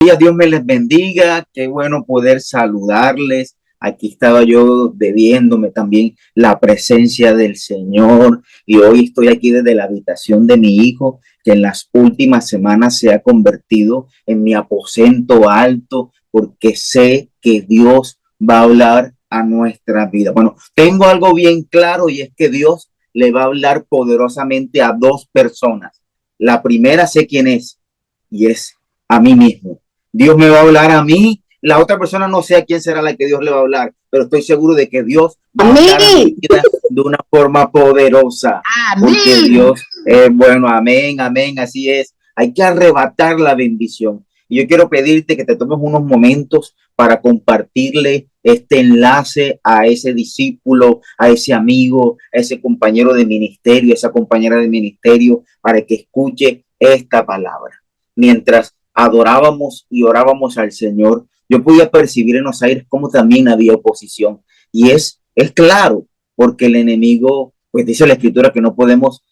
Dios me les bendiga, qué bueno poder saludarles. Aquí estaba yo debiéndome también la presencia del Señor y hoy estoy aquí desde la habitación de mi hijo, que en las últimas semanas se ha convertido en mi aposento alto porque sé que Dios va a hablar a nuestra vida. Bueno, tengo algo bien claro y es que Dios le va a hablar poderosamente a dos personas. La primera sé quién es y es a mí mismo. Dios me va a hablar a mí. La otra persona no sé a quién será la que Dios le va a hablar, pero estoy seguro de que Dios va a hablar a mi Amén. vida de una forma poderosa, porque Amén. Dios es bueno. Amén, amén, así es. Hay que arrebatar la bendición. Y yo quiero pedirte que te tomes unos momentos para compartirle este enlace a ese discípulo, a ese amigo, a ese compañero de ministerio, a esa compañera de ministerio, para que escuche esta palabra. Mientras adorábamos y orábamos al Señor, yo podía percibir en los aires cómo también había oposición. Y es claro, porque el enemigo, pues dice la escritura que no podemos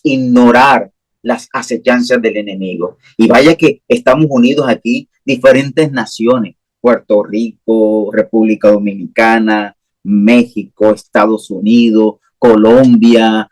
ignorar las acechanzas del enemigo. Y vaya que estamos unidos aquí, diferentes naciones, Puerto Rico, República Dominicana, México, Estados Unidos, Colombia,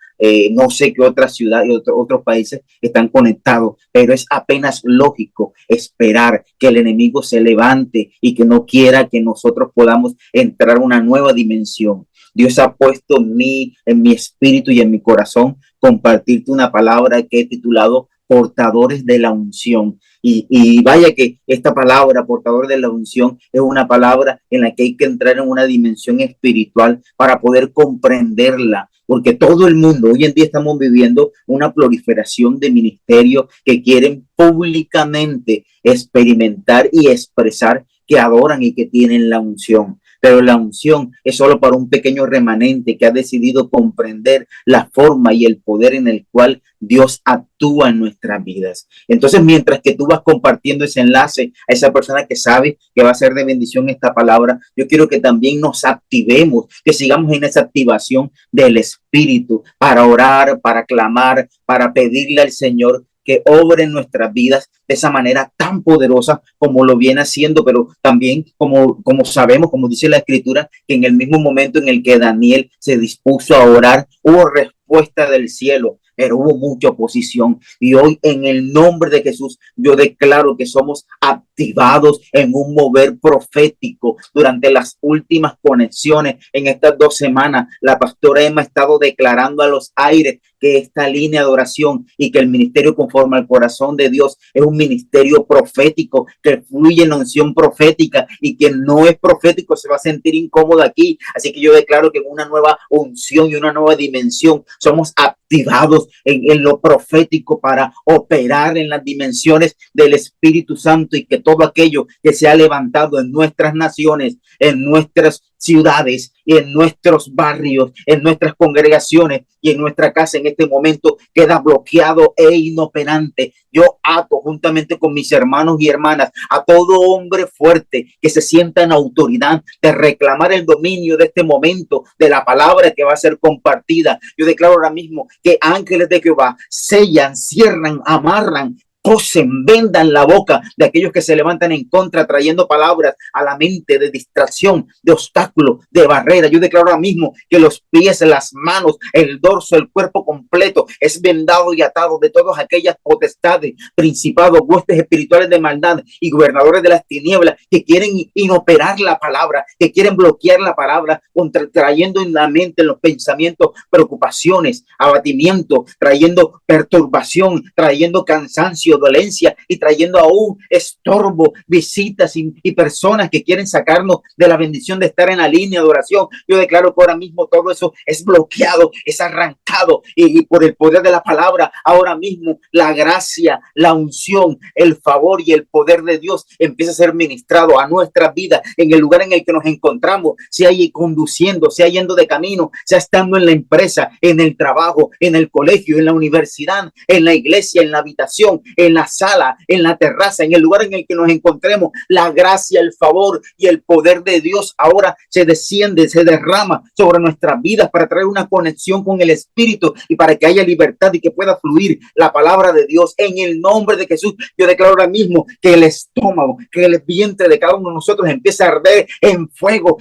no sé qué otras ciudades y otros países están conectados, pero es apenas lógico esperar que el enemigo se levante y que no quiera que nosotros podamos entrar a una nueva dimensión. Dios ha puesto en mi espíritu y en mi corazón compartirte una palabra que he titulado portadores de la unción. Y vaya que esta palabra, portador de la unción, es una palabra en la que hay que entrar en una dimensión espiritual para poder comprenderla, porque todo el mundo, hoy en día estamos viviendo una proliferación de ministerios que quieren públicamente experimentar y expresar que adoran y que tienen la unción. Pero la unción es solo para un pequeño remanente que ha decidido comprender la forma y el poder en el cual Dios actúa en nuestras vidas. Entonces, mientras que tú vas compartiendo ese enlace a esa persona que sabe que va a ser de bendición esta palabra, yo quiero que también nos activemos, que sigamos en esa activación del Espíritu para orar, para clamar, para pedirle al Señor que obre en nuestras vidas de esa manera tan poderosa como lo viene haciendo, pero también como sabemos, como dice la escritura, que en el mismo momento en el que Daniel se dispuso a orar, hubo respuesta del cielo, pero hubo mucha oposición. Y hoy en el nombre de Jesús, yo declaro que somos activados en un mover profético. Durante las últimas conexiones en estas 2 semanas, la pastora Emma ha estado declarando a los aires que esta línea de oración y que el ministerio conforme al corazón de Dios es un ministerio profético que fluye en unción profética, y quien no es profético se va a sentir incómodo aquí. Así que yo declaro que en una nueva unción y una nueva dimensión somos activados en lo profético para operar en las dimensiones del Espíritu Santo, y que todo aquello que se ha levantado en nuestras naciones, en nuestras ciudades y en nuestros barrios, en nuestras congregaciones y en nuestra casa en este momento queda bloqueado e inoperante. Yo ato juntamente con mis hermanos y hermanas a todo hombre fuerte que se sienta en autoridad de reclamar el dominio de este momento, de la palabra que va a ser compartida. Yo declaro ahora mismo que ángeles de Jehová sellan, cierran, amarran, cosen, vendan la boca de aquellos que se levantan en contra, trayendo palabras a la mente de distracción, de obstáculo, de barrera. Yo declaro ahora mismo que los pies, las manos, el dorso, el cuerpo completo es vendado y atado de todas aquellas potestades, principados, huestes espirituales de maldad y gobernadores de las tinieblas que quieren inoperar la palabra, que quieren bloquear la palabra, trayendo en la mente, en los pensamientos, preocupaciones, abatimiento, trayendo perturbación, trayendo cansancio, dolencia y trayendo aún estorbo, visitas y personas que quieren sacarnos de la bendición de estar en la línea de oración. Yo declaro que ahora mismo todo eso es bloqueado, es arrancado, y por el poder de la palabra, ahora mismo la gracia, la unción, el favor y el poder de Dios empieza a ser ministrado a nuestra vida en el lugar en el que nos encontramos, sea ahí conduciendo, sea yendo de camino, sea estando en la empresa, en el trabajo, en el colegio, en la universidad, en la iglesia, en la habitación, en la sala, en la terraza, en el lugar en el que nos encontremos, la gracia, el favor y el poder de Dios ahora se desciende, se derrama sobre nuestras vidas para traer una conexión con el Espíritu y para que haya libertad y que pueda fluir la palabra de Dios. En el nombre de Jesús, yo declaro ahora mismo que el estómago, que el vientre de cada uno de nosotros empieza a arder en fuego,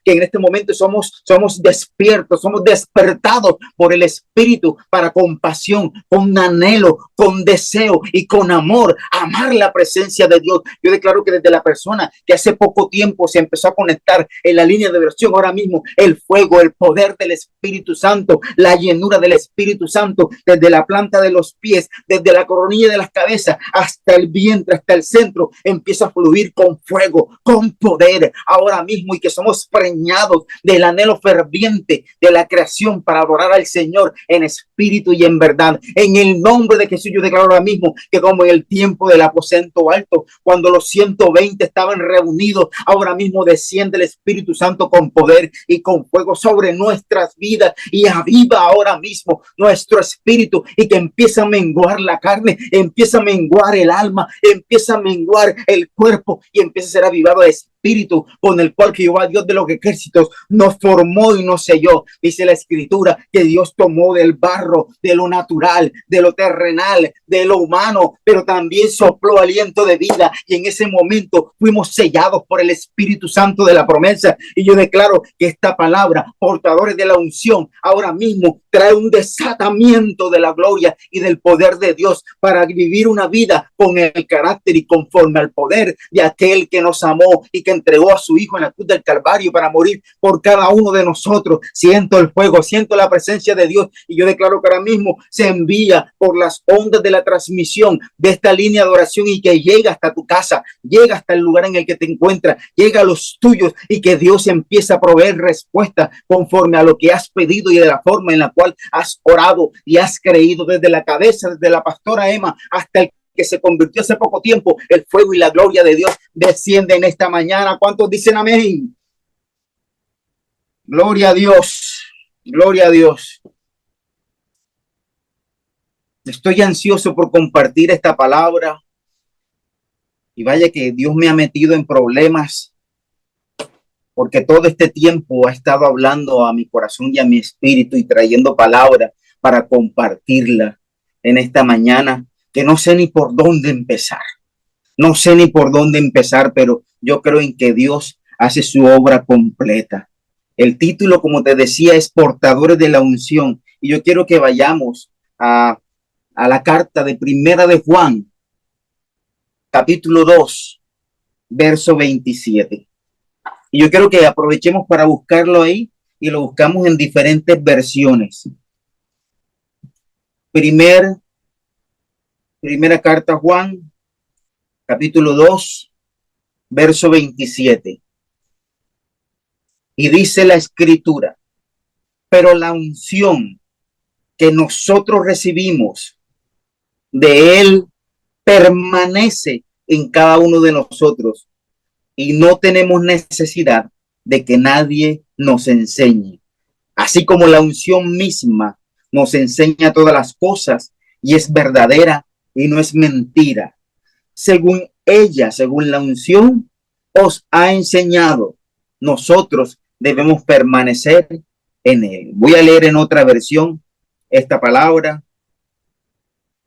que en este momento somos despiertos, somos despertados por el Espíritu para con pasión, con anhelo, con deseo y con amor, amar la presencia de Dios. Yo declaro que desde la persona que hace poco tiempo se empezó a conectar en la línea de oración, ahora mismo el fuego, el poder del Espíritu Santo, la llenura del Espíritu Santo, desde la planta de los pies, desde la coronilla de las cabezas hasta el vientre, hasta el centro, empieza a fluir con fuego, con poder ahora mismo, y que somos preñados del anhelo ferviente de la creación para adorar al Señor en espíritu y en verdad. En el nombre de Jesús, yo declaro ahora mismo que como en el tiempo del aposento alto, cuando los 120 estaban reunidos, ahora mismo desciende el Espíritu Santo con poder y con fuego sobre nuestras vidas y aviva ahora mismo nuestro espíritu, y que empieza a menguar la carne, empieza a menguar el alma, empieza a menguar el cuerpo y empieza a ser avivado el espíritu con el cual Jehová Dios de los ejércitos nos formó y nos selló. Dice la escritura que Dios tomó del barro, de lo natural, de lo terrenal, de lo humano, pero también sopló aliento de vida, y en ese momento fuimos sellados por el Espíritu Santo de la promesa. Y yo declaro que esta palabra, portadores de la unción, ahora mismo trae un desatamiento de la gloria y del poder de Dios para vivir una vida con el carácter y conforme al poder de aquel que nos amó y que entregó a su Hijo en la cruz del Calvario para morir por cada uno de nosotros. Siento el fuego, siento la presencia de Dios, y yo declaro que ahora mismo se envía por las ondas de la transmisión de esta línea de oración, y que llega hasta tu casa, llega hasta el lugar en el que te encuentras, llega a los tuyos, y que Dios empieza a proveer respuesta conforme a lo que has pedido y de la forma en la cual has orado y has creído, desde la cabeza, desde la pastora Emma hasta el que se convirtió hace poco tiempo. El fuego y la gloria de Dios desciende en esta mañana. ¿Cuántos dicen amén? Gloria a Dios, gloria a Dios. Estoy ansioso por compartir esta palabra, y vaya que Dios me ha metido en problemas, porque todo este tiempo ha estado hablando a mi corazón y a mi espíritu y trayendo palabra para compartirla en esta mañana, que no sé ni por dónde empezar. No sé ni por dónde empezar, pero yo creo en que Dios hace su obra completa. El título, como te decía, es Portadores de la Unción. Y yo quiero que vayamos a la carta de Primera de Juan, capítulo 2, verso 27. Y yo quiero que aprovechemos para buscarlo ahí, y lo buscamos en diferentes versiones. Primera carta a Juan, capítulo 2, verso 27. Y dice la escritura: pero la unción que nosotros recibimos de Él permanece en cada uno de nosotros, y no tenemos necesidad de que nadie nos enseñe. Así como la unción misma nos enseña todas las cosas y es verdadera y no es mentira, según ella, según la unción, os ha enseñado, nosotros debemos permanecer en él. Voy a leer en otra versión esta palabra.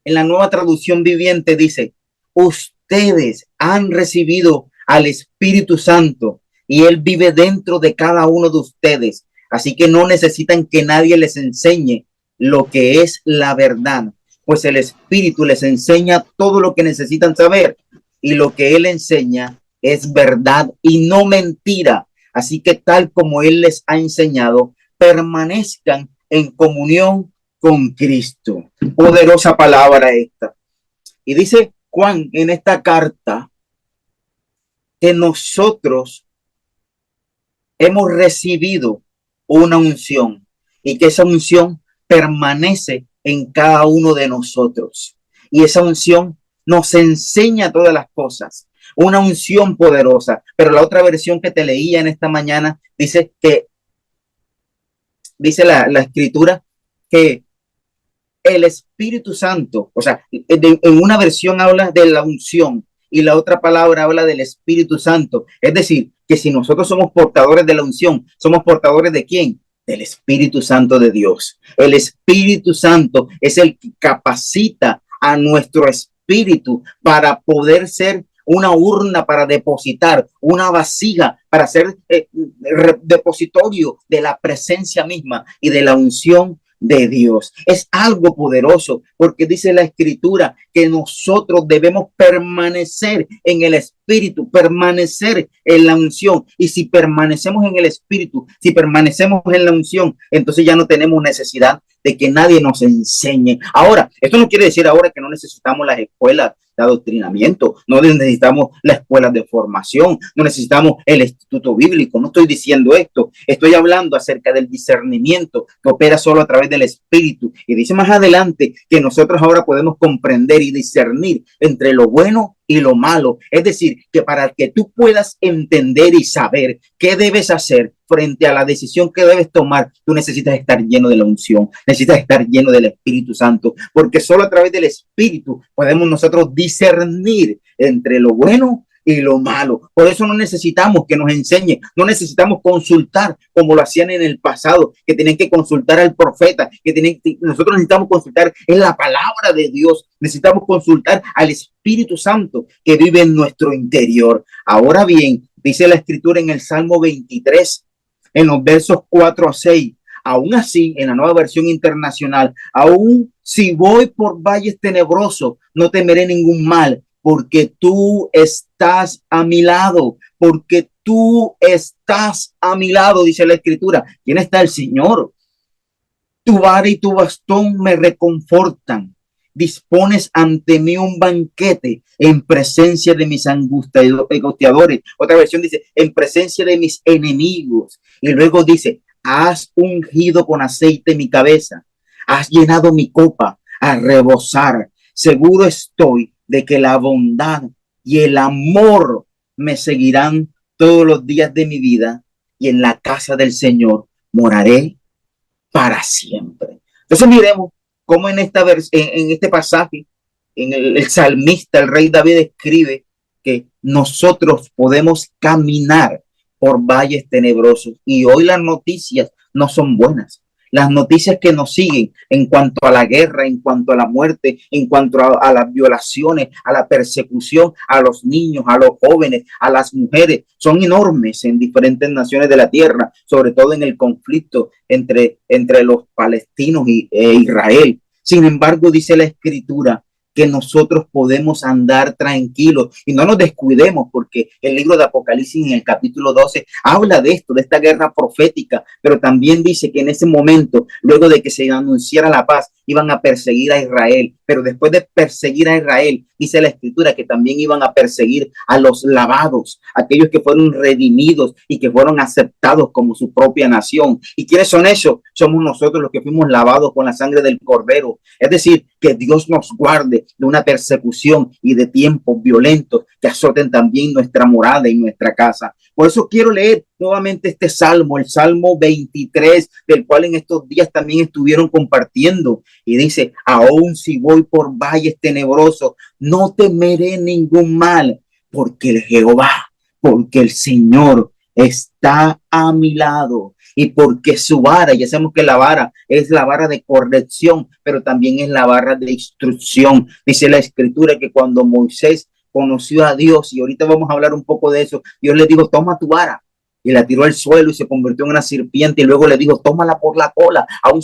En la Nueva Traducción Viviente dice: ustedes han recibido al Espíritu Santo y Él vive dentro de cada uno de ustedes. Así que no necesitan que nadie les enseñe lo que es la verdad, pues el Espíritu les enseña todo lo que necesitan saber, y lo que Él enseña es verdad y no mentira. Así que tal como Él les ha enseñado, permanezcan en comunión con Cristo. Poderosa palabra esta. Y dice Juan en esta carta que nosotros hemos recibido una unción, y que esa unción permanece en cada uno de nosotros. Y esa unción nos enseña todas las cosas. Una unción poderosa. Pero la otra versión que te leía en esta mañana dice que, dice la escritura, que el Espíritu Santo, o sea, en una versión habla de la unción y la otra palabra habla del Espíritu Santo. Es decir, que si nosotros somos portadores de la unción, ¿somos portadores de quién? Del Espíritu Santo de Dios. El Espíritu Santo es el que capacita a nuestro espíritu para poder ser una urna para depositar, una vasija para ser depositorio de la presencia misma y de la unción de Dios. Es algo poderoso porque dice la Escritura que nosotros debemos permanecer en el Espíritu, permanecer en la unción. Y si permanecemos en el Espíritu, si permanecemos en la unción, entonces ya no tenemos necesidad de que nadie nos enseñe. Ahora, esto no quiere decir ahora que no necesitamos las escuelas de adoctrinamiento, no necesitamos las escuelas de formación, no necesitamos el instituto bíblico. No estoy diciendo esto, estoy hablando acerca del discernimiento que opera solo a través del Espíritu. Y dice más adelante que nosotros ahora podemos comprender y discernir entre lo bueno y lo malo. Es decir, que para que tú puedas entender y saber qué debes hacer frente a la decisión que debes tomar, tú necesitas estar lleno de la unción, necesitas estar lleno del Espíritu Santo, porque solo a través del Espíritu podemos nosotros discernir entre lo bueno y lo malo. Por eso no necesitamos que nos enseñen, no necesitamos consultar como lo hacían en el pasado, que tienen que consultar al profeta, nosotros necesitamos consultar en la palabra de Dios, necesitamos consultar al Espíritu Santo que vive en nuestro interior. Ahora bien, dice la Escritura en el Salmo 23, en los versos 4 a 6, aún así, en la Nueva Versión Internacional, aún si voy por valles tenebrosos, no temeré ningún mal, porque tú estás a mi lado, porque tú estás a mi lado, dice la Escritura. ¿Quién está? El Señor. Tu vara y tu bastón me reconfortan. Dispones ante mí un banquete en presencia de mis angustiadores. Otra versión dice, en presencia de mis enemigos. Y luego dice, has ungido con aceite mi cabeza, has llenado mi copa a rebosar. Seguro estoy de que la bondad y el amor me seguirán todos los días de mi vida, y en la casa del Señor moraré para siempre. Entonces miremos cómo en este pasaje, el salmista, el rey David, escribe que nosotros podemos caminar por valles tenebrosos. Y hoy las noticias no son buenas. Las noticias que nos siguen en cuanto a la guerra, en cuanto a la muerte, en cuanto a las violaciones, a la persecución, a los niños, a los jóvenes, a las mujeres, son enormes en diferentes naciones de la tierra, sobre todo en el conflicto entre los palestinos e Israel. Sin embargo, dice la Escritura que nosotros podemos andar tranquilos y no nos descuidemos, porque el libro de Apocalipsis en el capítulo 12 habla de esto, de esta guerra profética, pero también dice que en ese momento, luego de que se anunciara la paz, iban a perseguir a Israel, pero después de perseguir a Israel, dice la Escritura que también iban a perseguir a los lavados, aquellos que fueron redimidos y que fueron aceptados como su propia nación. ¿Y quiénes son esos? Somos nosotros los que fuimos lavados con la sangre del Cordero. Es decir, que Dios nos guarde de una persecución y de tiempos violentos que azoten también nuestra morada y nuestra casa. Por eso quiero leer nuevamente este salmo, el Salmo 23, del cual en estos días también estuvieron compartiendo. Y dice, aún si voy por valles tenebrosos, no temeré ningún mal, porque el Señor está a mi lado, y porque su vara, ya sabemos que la vara es la vara de corrección, pero también es la vara de instrucción. Dice la Escritura que cuando Moisés conoció a Dios, y ahorita vamos a hablar un poco de eso, Dios le dijo, toma tu vara, y la tiró al suelo y se convirtió en una serpiente, y luego le dijo, tómala por la cola, aún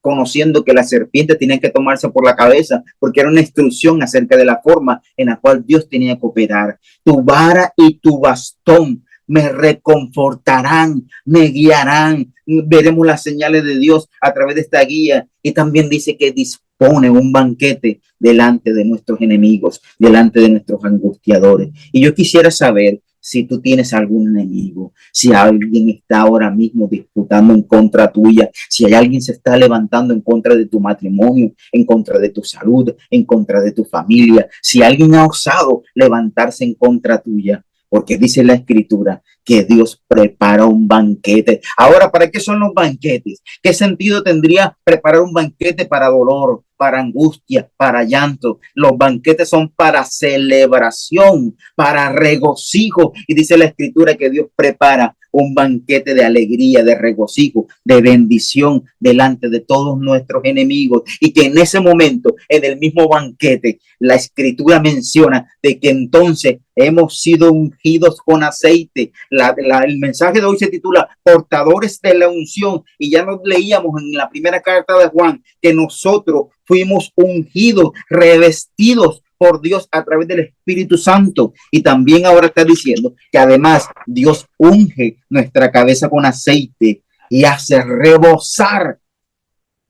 conociendo que la serpiente tenía que tomarse por la cabeza, porque era una instrucción acerca de la forma en la cual Dios tenía que operar. Tu vara y tu bastón me reconfortarán, me guiarán. Veremos las señales de Dios a través de esta guía. Y también dice que dispone un banquete delante de nuestros enemigos, delante de nuestros angustiadores. Y yo quisiera saber si tú tienes algún enemigo, si alguien está ahora mismo disputando en contra tuya, si hay alguien se está levantando en contra de tu matrimonio, en contra de tu salud, en contra de tu familia, si alguien ha osado levantarse en contra tuya. porque dice la Escritura que Dios prepara un banquete. Ahora, ¿para qué son los banquetes? ¿Qué sentido tendría preparar un banquete para dolor, para angustia, para llanto? Los banquetes son para celebración, para regocijo. Y dice la Escritura que Dios prepara un banquete de alegría, de regocijo, de bendición delante de todos nuestros enemigos. Y que en ese momento, en el mismo banquete, la Escritura menciona de que entonces hemos sido ungidos con aceite. El mensaje de hoy se titula Portadores de la unción, y ya nos leíamos en la primera carta de Juan que nosotros fuimos ungidos, revestidos por Dios a través del Espíritu Santo. Y también ahora está diciendo que además Dios unge nuestra cabeza con aceite y hace rebosar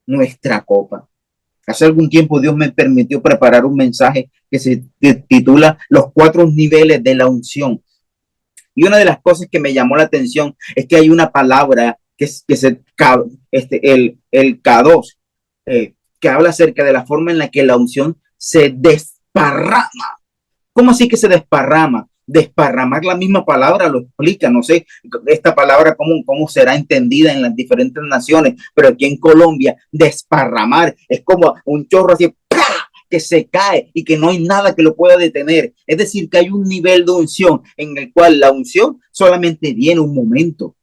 nuestra copa. Hace algún tiempo Dios me permitió preparar un mensaje que se titula Los 4 niveles de la unción. Y una de las cosas que me llamó la atención es que hay una palabra el K2, que habla acerca de la forma en la que la unción se desparrama. ¿Cómo así que se desparrama? Desparramar, la misma palabra lo explica. No sé esta palabra cómo será entendida en las diferentes naciones, pero aquí en Colombia, desparramar es como un chorro así que se cae y que no hay nada que lo pueda detener. Es decir, que hay un nivel de unción en el cual la unción solamente viene un momento,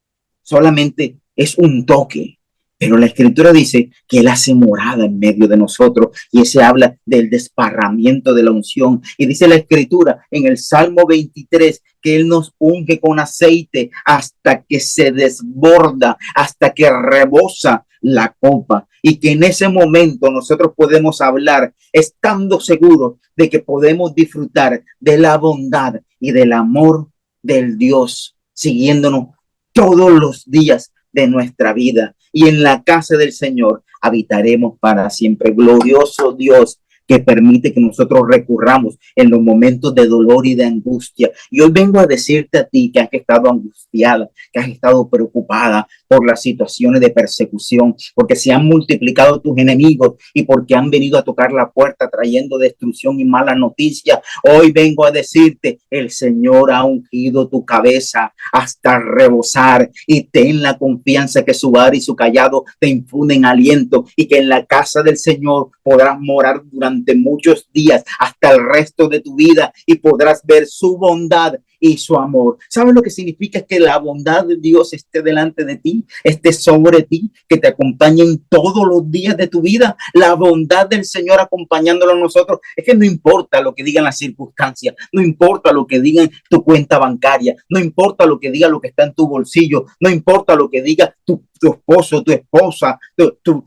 solamente es un toque. Pero la Escritura dice que Él hace morada en medio de nosotros, y ese habla del desparramiento de la unción. Y dice la Escritura en el Salmo 23 que Él nos unge con aceite hasta que se desborda, hasta que rebosa la copa, y que en ese momento nosotros podemos hablar estando seguros de que podemos disfrutar de la bondad y del amor del Dios siguiéndonos todos los días de nuestra vida, y en la casa del Señor habitaremos para siempre. Glorioso Dios que permite que nosotros recurramos en los momentos de dolor y de angustia. Y hoy vengo a decirte a ti que has estado angustiada, que has estado preocupada por las situaciones de persecución, porque se han multiplicado tus enemigos y porque han venido a tocar la puerta trayendo destrucción y mala noticia. Hoy vengo a decirte, el Señor ha ungido tu cabeza hasta rebosar, y ten la confianza que su vara y su callado te infunden aliento, y que en la casa del Señor podrás morar durante muchos días hasta el resto de tu vida, y podrás ver su bondad y su amor. ¿Sabes lo que significa que la bondad de Dios esté delante de ti, esté sobre ti, que te acompañe en todos los días de tu vida? La bondad del Señor acompañándolo a nosotros. Es que no importa lo que digan las circunstancias, no importa lo que digan tu cuenta bancaria, no importa lo que diga lo que está en tu bolsillo, no importa lo que diga tu esposo, tu esposa,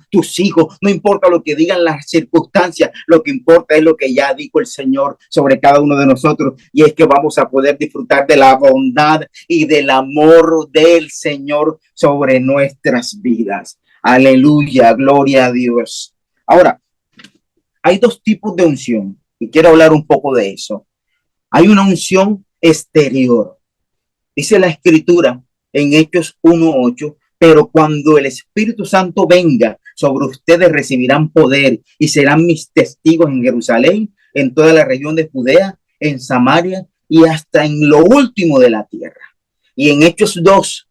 tus hijos, no importa lo que digan las circunstancias, lo que importa es lo que ya dijo el Señor sobre cada uno de nosotros, y es que vamos a poder disfrutar de la bondad y del amor del Señor sobre nuestras vidas. Aleluya, gloria a Dios. Ahora, hay 2 tipos de unción y quiero hablar un poco de eso. Hay una unción exterior. Dice la Escritura en Hechos 1:8, pero cuando el Espíritu Santo venga sobre ustedes recibirán poder y serán mis testigos en Jerusalén, en toda la región de Judea, en Samaria y hasta en lo último de la tierra. Y en Hechos 2,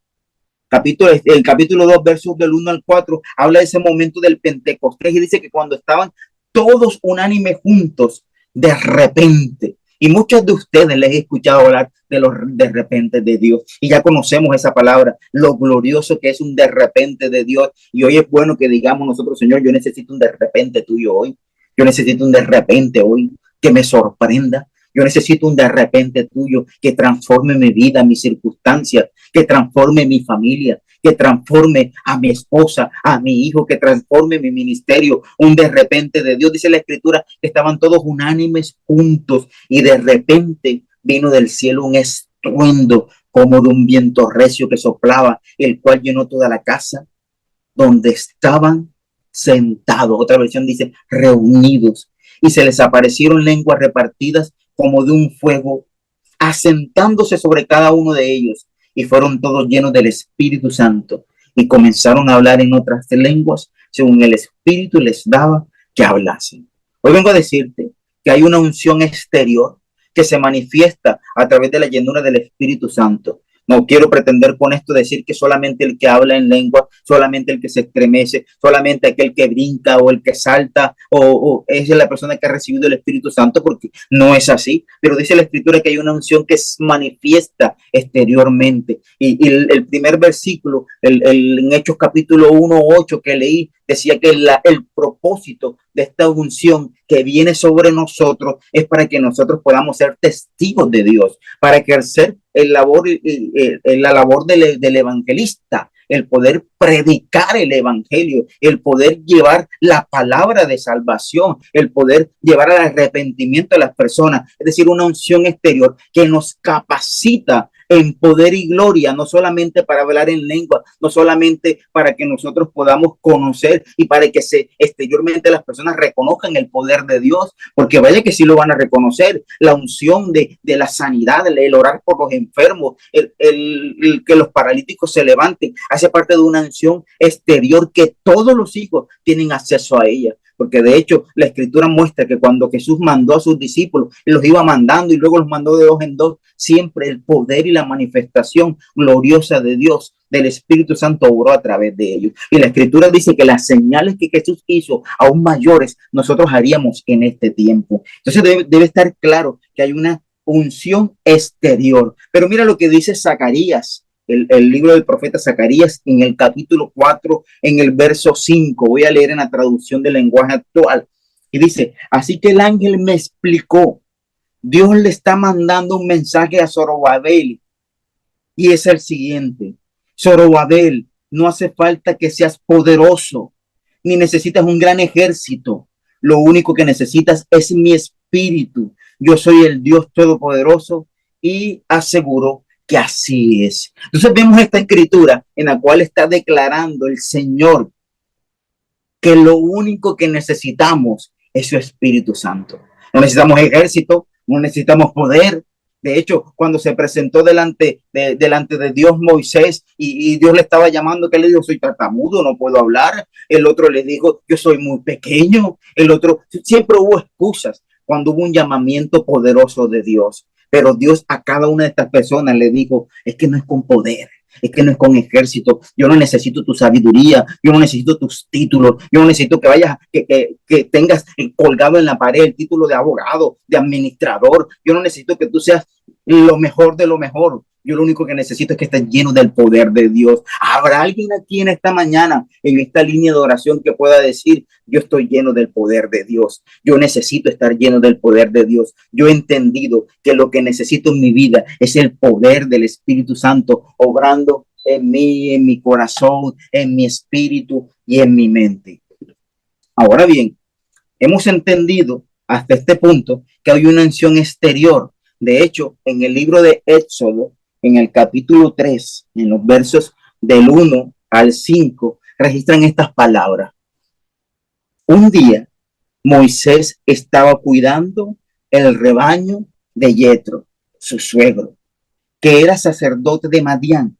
el capítulo 2, versos del 1 al 4, habla de ese momento del Pentecostés, y dice que cuando estaban todos unánimes juntos, de repente, y muchos de ustedes les he escuchado hablar de los de repente de Dios, y ya conocemos esa palabra, lo glorioso que es un de repente de Dios. Y hoy es bueno que digamos nosotros, Señor, yo necesito un de repente tuyo hoy, yo necesito un de repente hoy que me sorprenda. Yo necesito un de repente tuyo que transforme mi vida, mis circunstancias, que transforme mi familia, que transforme a mi esposa, a mi hijo, que transforme mi ministerio. Un de repente de Dios. Dice la Escritura que estaban todos unánimes juntos, y de repente vino del cielo un estruendo como de un viento recio que soplaba, el cual llenó toda la casa donde estaban sentados. Otra versión dice reunidos, y se les aparecieron lenguas repartidas como de un fuego, asentándose sobre cada uno de ellos, y fueron todos llenos del Espíritu Santo, y comenzaron a hablar en otras lenguas, según el Espíritu les daba que hablasen. Hoy vengo a decirte que hay una unción exterior que se manifiesta a través de la llenura del Espíritu Santo. No quiero pretender con esto decir que solamente el que habla en lengua, solamente el que se estremece, solamente aquel que brinca o el que salta o es la persona que ha recibido el Espíritu Santo, porque no es así. Pero dice la Escritura que hay una unción que se manifiesta exteriormente. Y el primer versículo, en Hechos capítulo 1:8 que leí, decía que el propósito de esta unción que viene sobre nosotros es para que nosotros podamos ser testigos de Dios, para ejercer la labor del evangelista, el poder predicar el evangelio, el poder llevar la palabra de salvación, el poder llevar al arrepentimiento a las personas, es decir, una unción exterior que nos capacita en poder y gloria, no solamente para hablar en lengua, no solamente para que nosotros podamos conocer y para que exteriormente las personas reconozcan el poder de Dios, porque vaya que sí lo van a reconocer, la unción de la sanidad, el orar por los enfermos, el que los paralíticos se levanten, hace parte de una unción exterior que todos los hijos tienen acceso a ella. Porque de hecho la Escritura muestra que cuando Jesús mandó a sus discípulos, los iba mandando y luego los mandó de dos en dos, siempre el poder y la manifestación gloriosa de Dios, del Espíritu Santo, obró a través de ellos. Y la Escritura dice que las señales que Jesús hizo, aún mayores, nosotros haríamos en este tiempo. Entonces debe estar claro que hay una unción exterior. Pero mira lo que dice Zacarías, el libro del profeta Zacarías, en el capítulo 4, en el verso 5. Voy a leer en la traducción del lenguaje actual. Y dice, así que el ángel me explicó, Dios le está mandando un mensaje a Zorobabel y es el siguiente: Zorobabel, no hace falta que seas poderoso, ni necesitas un gran ejército. Lo único que necesitas es mi espíritu. Yo soy el Dios Todopoderoso y aseguro que así es. Entonces vemos esta escritura en la cual está declarando el Señor que lo único que necesitamos es su Espíritu Santo. No necesitamos ejército, no necesitamos poder. De hecho, cuando se presentó delante de Dios Moisés y Dios le estaba llamando, que le dijo, soy tartamudo, no puedo hablar. El otro le dijo, yo soy muy pequeño. El otro, siempre hubo excusas cuando hubo un llamamiento poderoso de Dios. Pero Dios a cada una de estas personas le dijo, es que no es con poder, es que no es con ejército, yo no necesito tu sabiduría, yo no necesito tus títulos, yo no necesito que vayas, que tengas colgado en la pared el título de abogado, de administrador, yo no necesito que tú seas lo mejor de lo mejor. Yo lo único que necesito es que estés lleno del poder de Dios. ¿Habrá alguien aquí en esta mañana, en esta línea de oración, que pueda decir, yo estoy lleno del poder de Dios? Yo necesito estar lleno del poder de Dios. Yo he entendido que lo que necesito en mi vida es el poder del Espíritu Santo obrando en mí, en mi corazón, en mi espíritu y en mi mente. Ahora bien, hemos entendido hasta este punto que hay una unción exterior. De hecho, en el libro de Éxodo, en el capítulo 3, en los versos del 1 al 5, registran estas palabras. Un día, Moisés estaba cuidando el rebaño de Yetro, su suegro, que era sacerdote de Madián,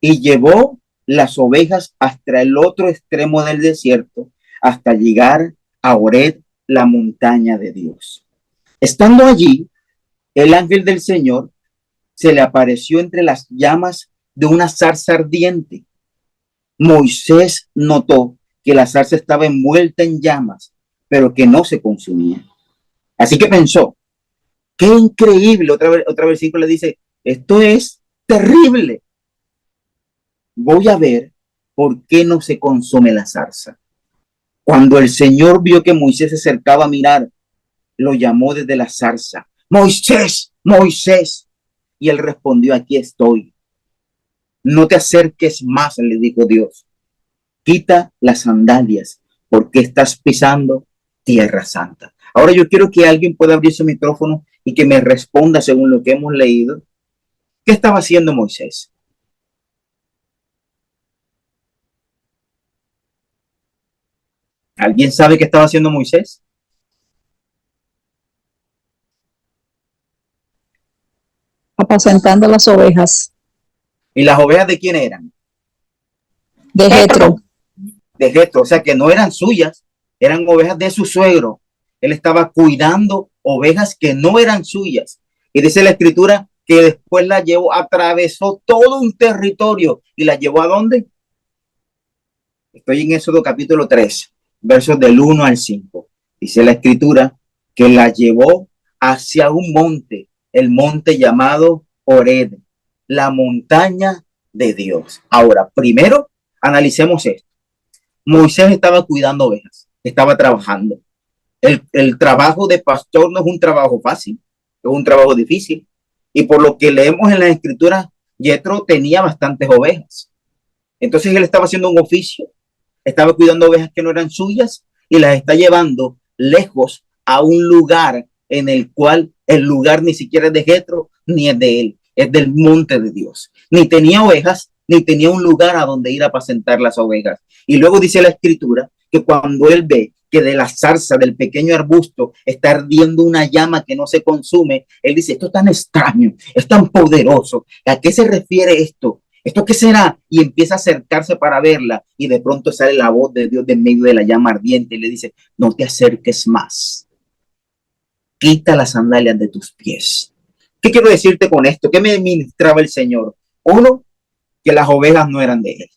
y llevó las ovejas hasta el otro extremo del desierto, hasta llegar a Horeb, la montaña de Dios. Estando allí, el ángel del Señor se le apareció entre las llamas de una zarza ardiente. Moisés notó que la zarza estaba envuelta en llamas, pero que no se consumía. Así que pensó, qué increíble. Otra versículo le dice, esto es terrible. Voy a ver por qué no se consume la zarza. Cuando el Señor vio que Moisés se acercaba a mirar, lo llamó desde la zarza, Moisés, Moisés. Y él respondió, aquí estoy. No te acerques más, le dijo Dios. Quita las sandalias, porque estás pisando tierra santa. Ahora yo quiero que alguien pueda abrir su micrófono y que me responda según lo que hemos leído. ¿Qué estaba haciendo Moisés? ¿Alguien sabe qué estaba haciendo Moisés? Apacentando las ovejas ¿Y las ovejas de quién eran? de Jetro. De Jetro, o sea que no eran suyas, eran ovejas de su suegro. Él estaba cuidando ovejas que no eran suyas. Y dice la escritura que después la llevó, atravesó todo un territorio y la llevó ¿a dónde? Estoy en Éxodo capítulo 3, versos del 1 al 5. Dice la escritura que la llevó hacia un monte, el monte llamado Horeb, la montaña de Dios. Ahora, primero, analicemos esto. Moisés estaba cuidando ovejas, estaba trabajando. El trabajo de pastor no es un trabajo fácil, es un trabajo difícil. Y por lo que leemos en la escritura, Yetro tenía bastantes ovejas. Entonces él estaba haciendo un oficio, estaba cuidando ovejas que no eran suyas y las está llevando lejos a un lugar en el cual el lugar ni siquiera es de Jetro ni es de él, es del monte de Dios. Ni tenía ovejas, ni tenía un lugar a donde ir a apacentar las ovejas. Y luego dice la escritura que cuando él ve que de la zarza del pequeño arbusto está ardiendo una llama que no se consume, él dice, esto es tan extraño, es tan poderoso. ¿A qué se refiere esto? ¿Esto qué será? Y empieza a acercarse para verla y de pronto sale la voz de Dios de en medio de la llama ardiente y le dice, no te acerques más. Quita las sandalias de tus pies. ¿Qué quiero decirte con esto? ¿Qué me ministraba el Señor? Uno, que las ovejas no eran de él.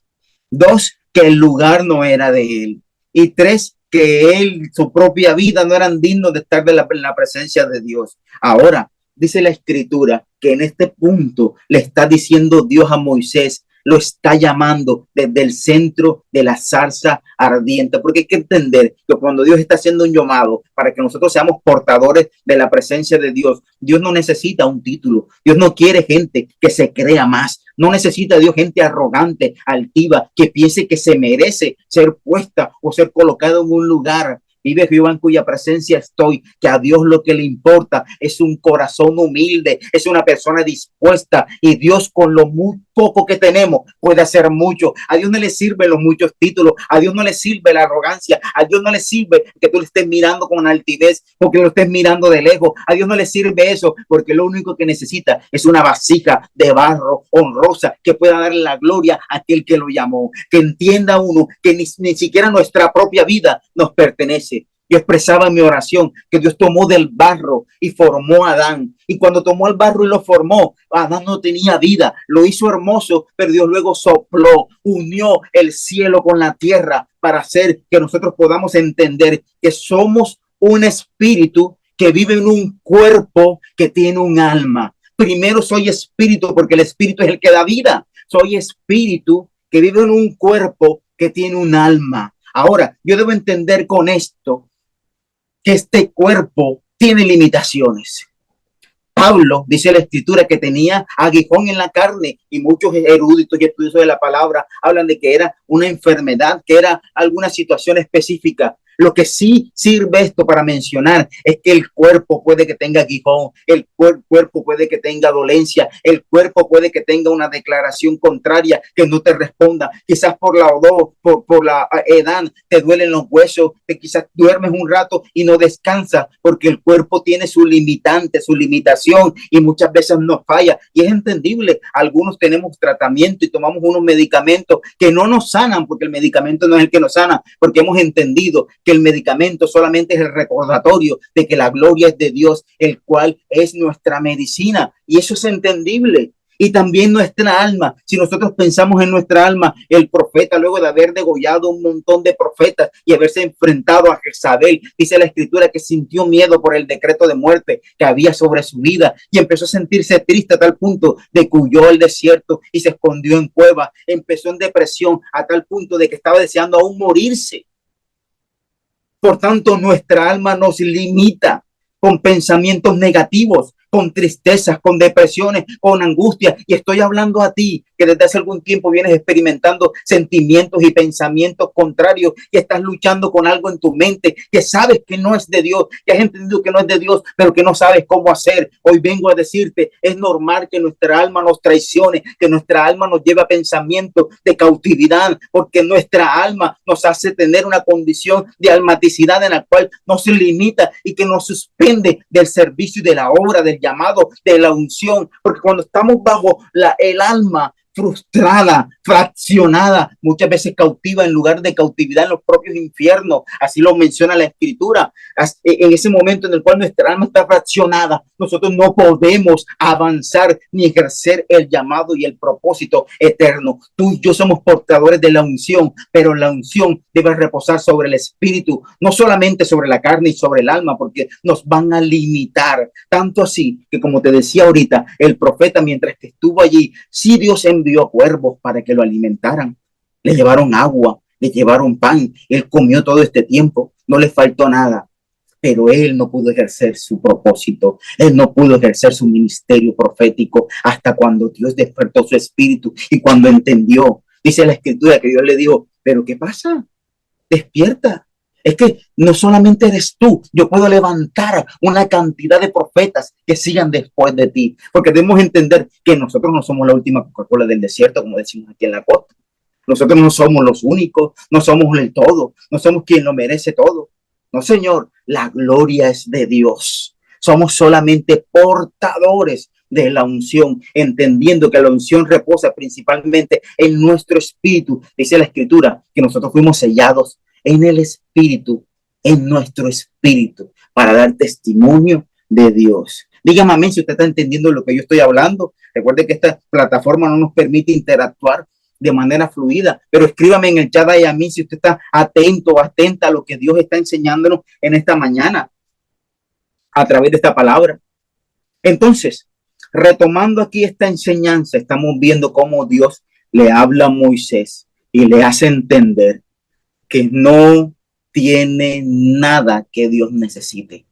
Dos, que el lugar no era de él. Y tres, que él, su propia vida no eran dignos de estar en la presencia de Dios. Ahora, dice la escritura que en este punto le está diciendo Dios a Moisés, lo está llamando desde el centro de la zarza ardiente, porque hay que entender que cuando Dios está haciendo un llamado para que nosotros seamos portadores de la presencia de Dios, Dios no necesita un título, Dios no quiere gente que se crea más, no necesita Dios gente arrogante, altiva, que piense que se merece ser puesta o ser colocado en un lugar. Vive Jehová en cuya presencia estoy, que a Dios lo que le importa es un corazón humilde, es una persona dispuesta y Dios con lo muy poco que tenemos puede hacer mucho. A Dios no le sirven los muchos títulos, a Dios no le sirve la arrogancia, a Dios no le sirve que tú le estés mirando con altivez porque lo estés mirando de lejos, a Dios no le sirve eso porque lo único que necesita es una vasija de barro honrosa que pueda darle la gloria a aquel que lo llamó, que entienda uno que ni siquiera nuestra propia vida nos pertenece. Yo expresaba en mi oración que Dios tomó del barro y formó a Adán. Y cuando tomó el barro y lo formó, Adán no tenía vida. Lo hizo hermoso, pero Dios luego sopló, unió el cielo con la tierra para hacer que nosotros podamos entender que somos un espíritu que vive en un cuerpo que tiene un alma. Primero soy espíritu porque el espíritu es el que da vida. Soy espíritu que vive en un cuerpo que tiene un alma. Ahora, yo debo entender con esto que este cuerpo tiene limitaciones. Pablo dice la escritura que tenía aguijón en la carne y muchos eruditos y estudiosos de la palabra hablan de que era una enfermedad, que era alguna situación específica. Lo que sí sirve esto para mencionar es que el cuerpo puede que tenga aguijón, el cuerpo puede que tenga dolencia, el cuerpo puede que tenga una declaración contraria que no te responda. Quizás por la odor, por la edad, te duelen los huesos, te quizás duermes un rato y no descansas porque el cuerpo tiene su limitante, su limitación y muchas veces nos falla. Y es entendible, algunos tenemos tratamiento y tomamos unos medicamentos que no nos sanan porque el medicamento no es el que nos sana, porque hemos entendido que el medicamento solamente es el recordatorio de que la gloria es de Dios, el cual es nuestra medicina. Y eso es entendible. Y también nuestra alma. Si nosotros pensamos en nuestra alma, el profeta, luego de haber degollado un montón de profetas y haberse enfrentado a Jezabel, dice la escritura que sintió miedo por el decreto de muerte que había sobre su vida y empezó a sentirse triste a tal punto de que huyó al desierto y se escondió en cuevas. Empezó en depresión a tal punto de que estaba deseando aún morirse. Por tanto, nuestra alma nos limita con pensamientos negativos, con tristezas, con depresiones, con angustia. Y estoy hablando a ti que desde hace algún tiempo vienes experimentando sentimientos y pensamientos contrarios, que estás luchando con algo en tu mente, que sabes que no es de Dios, que has entendido que no es de Dios, pero que no sabes cómo hacer. Hoy vengo a decirte, es normal que nuestra alma nos traicione, que nuestra alma nos lleve a pensamientos de cautividad, porque nuestra alma nos hace tener una condición de almaticidad en la cual nos limita y que nos suspende del servicio y de la obra, del llamado, de la unción, porque cuando estamos bajo el alma frustrada, fraccionada, muchas veces cautiva en lugar de cautividad en los propios infiernos. Así lo menciona la Escritura. En ese momento en el cual nuestra alma está fraccionada, nosotros no podemos avanzar ni ejercer el llamado y el propósito eterno. Tú y yo somos portadores de la unción, pero la unción debe reposar sobre el espíritu, no solamente sobre la carne y sobre el alma, porque nos van a limitar. Tanto así que, como te decía ahorita, el profeta, mientras que estuvo allí, sí, Dios envió cuervos para que lo alimentaran. Le llevaron agua, le llevaron pan. Él comió todo este tiempo, no le faltó nada, pero él no pudo ejercer su propósito. Él no pudo ejercer su ministerio profético hasta cuando Dios despertó su espíritu y cuando entendió. Dice la Escritura que Dios le dijo, pero ¿qué pasa? Despierta. Es que no solamente eres tú, yo puedo levantar una cantidad de profetas que sigan después de ti, porque debemos entender que nosotros no somos la última Coca-Cola del desierto, como decimos aquí en la costa. Nosotros no somos los únicos, no somos el todo, no somos quien lo merece todo. No, Señor, la gloria es de Dios. Somos solamente portadores de la unción, entendiendo que la unción reposa principalmente en nuestro espíritu. Dice la Escritura que nosotros fuimos sellados en el espíritu, en nuestro espíritu, para dar testimonio de Dios. Dígame amén si usted está entendiendo lo que yo estoy hablando. Recuerde que esta plataforma no nos permite interactuar de manera fluida, pero escríbame en el chat ahí a mí si usted está atento o atenta a lo que Dios está enseñándonos en esta mañana a través de esta palabra. Entonces, retomando aquí esta enseñanza, estamos viendo cómo Dios le habla a Moisés y le hace entender que no tiene nada que Dios necesite.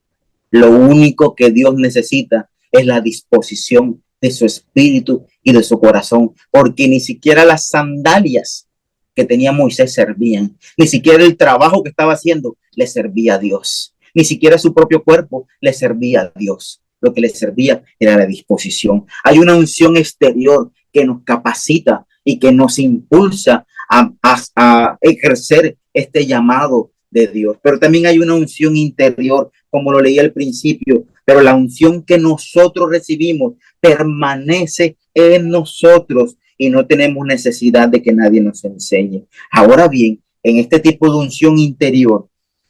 Lo único que Dios necesita es la disposición de su espíritu y de su corazón, porque ni siquiera las sandalias que tenía Moisés servían, ni siquiera el trabajo que estaba haciendo le servía a Dios, ni siquiera su propio cuerpo le servía a Dios. Lo que le servía era la disposición. Hay una unción exterior que nos capacita y que nos impulsa a ejercer este llamado de Dios. Pero también hay una unción interior, como lo leí al principio, pero la unción que nosotros recibimos permanece en nosotros y no tenemos necesidad de que nadie nos enseñe. Ahora bien, en este tipo de unción interior,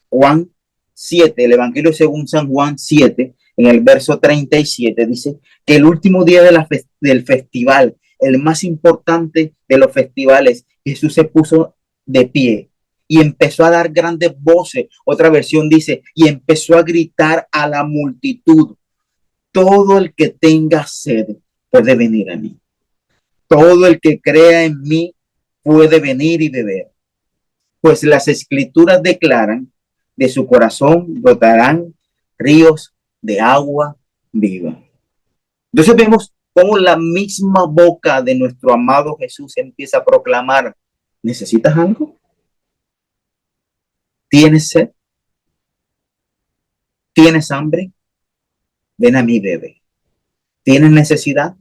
Juan 7, el Evangelio según San Juan 7, en el verso 37, dice que el último día del festival, el más importante de los festivales, Jesús se puso de pie y empezó a dar grandes voces. Otra versión dice, y empezó a gritar a la multitud, todo el que tenga sed puede venir a mí. Todo el que crea en mí puede venir y beber. Pues las escrituras declaran, de su corazón brotarán ríos de agua viva. Entonces vemos cómo la misma boca de nuestro amado Jesús empieza a proclamar, ¿necesitas algo? ¿Tienes sed? ¿Tienes hambre? Ven a mí, bebe. ¿Tienes necesidad?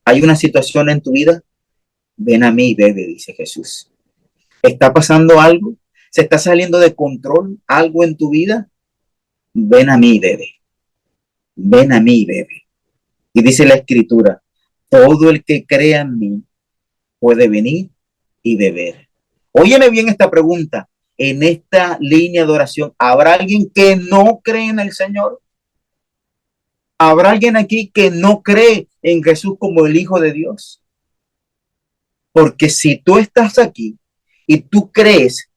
¿Hay una situación en tu vida? Ven a mí, bebe, dice Jesús. ¿Está pasando algo? ¿Se está saliendo de control algo en tu vida? Ven a mí, bebe. Ven a mí, bebe. Y dice la Escritura, todo el que crea en mí puede venir y beber. Óyeme bien esta pregunta. En esta línea de oración, ¿habrá alguien que no cree en el Señor? ¿Habrá alguien aquí que no cree en Jesús como el Hijo de Dios? Porque si tú estás aquí y tú crees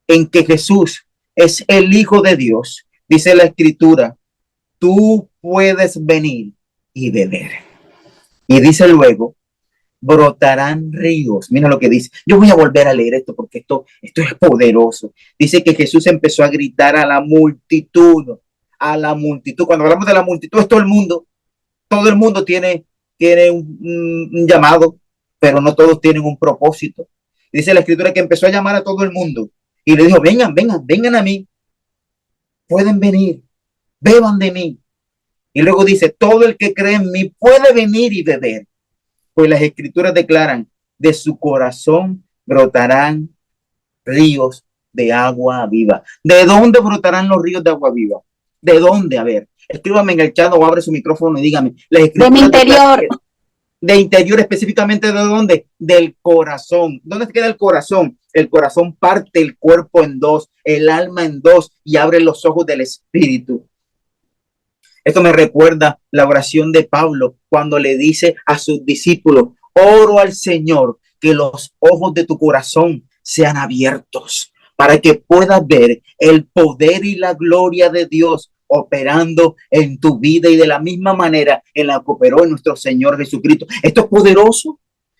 en que Jesús es el Hijo de Dios, dice la Escritura, tú puedes venir y beber. Y dice luego, brotarán ríos. Mira lo que dice. Yo voy a volver a leer esto porque esto es poderoso. Dice que Jesús empezó a gritar a la multitud. A la multitud. Cuando hablamos de la multitud es todo el mundo. Todo el mundo tiene un llamado, pero no todos tienen un propósito. Dice la Escritura que empezó a llamar a todo el mundo y le dijo, vengan a mí. Pueden venir, beban de mí. Y luego dice, todo el que cree en mí puede venir y beber. Pues las Escrituras declaran, de su corazón brotarán ríos de agua viva. ¿De dónde brotarán los ríos de agua viva? ¿De dónde? A ver, escríbame en el chat o abre su micrófono y dígame. De mi interior. De interior, específicamente, ¿de dónde? Del corazón. ¿Dónde queda el corazón? El corazón parte el cuerpo en dos, el alma en dos y abre los ojos del espíritu. Esto me recuerda la oración de Pablo cuando le dice a sus discípulos: oro al Señor que los ojos de tu corazón sean abiertos para que puedas ver el poder y la gloria de Dios operando en tu vida y de la misma manera en la que operó en nuestro Señor Jesucristo. Esto es poderoso.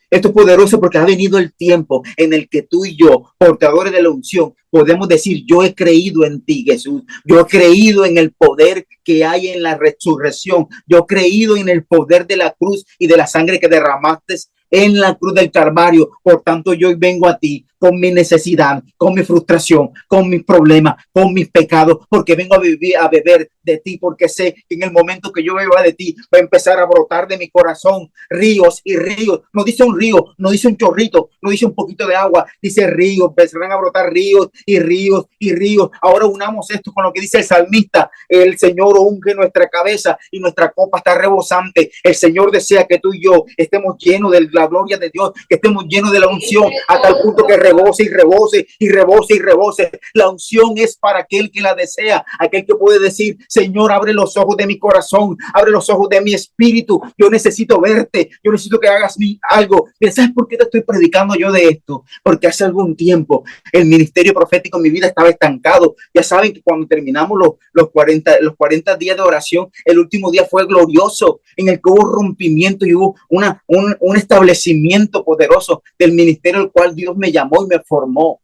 Esto es poderoso porque ha venido el tiempo en el que tú y yo, portadores de la unción, podemos decir: yo he creído en ti, Jesús. Yo he creído en el poder que hay en la resurrección. Yo he creído en el poder de la cruz y de la sangre que derramaste en la cruz del Calvario. Por tanto, yo vengo a ti con mi necesidad, con mi frustración, con mis problemas, con mis pecados, porque vengo a vivir, a beber de ti, porque sé que en el momento que yo beba de ti va a empezar a brotar de mi corazón ríos y ríos. No dice un río, no dice un chorrito, no dice un poquito de agua, dice ríos. Empezarán a brotar ríos y ríos y ríos. Ahora unamos esto con lo que dice el salmista: el Señor unge nuestra cabeza y nuestra copa está rebosante. El Señor desea que tú y yo estemos llenos de la gloria de Dios, que estemos llenos de la unción a tal punto que rebose y rebose y rebose y rebose. La unción es para aquel que la desea, aquel que puede decir: Señor, abre los ojos de mi corazón, abre los ojos de mi espíritu. Yo necesito verte, yo necesito que hagas algo. ¿Sabes por qué te estoy predicando yo de esto? Porque hace algún tiempo el ministerio profético en mi vida estaba estancado. Ya saben que cuando terminamos los 40 días de oración, el último día fue glorioso, en el que hubo rompimiento y hubo un establecimiento poderoso del ministerio al cual Dios me llamó y me formó.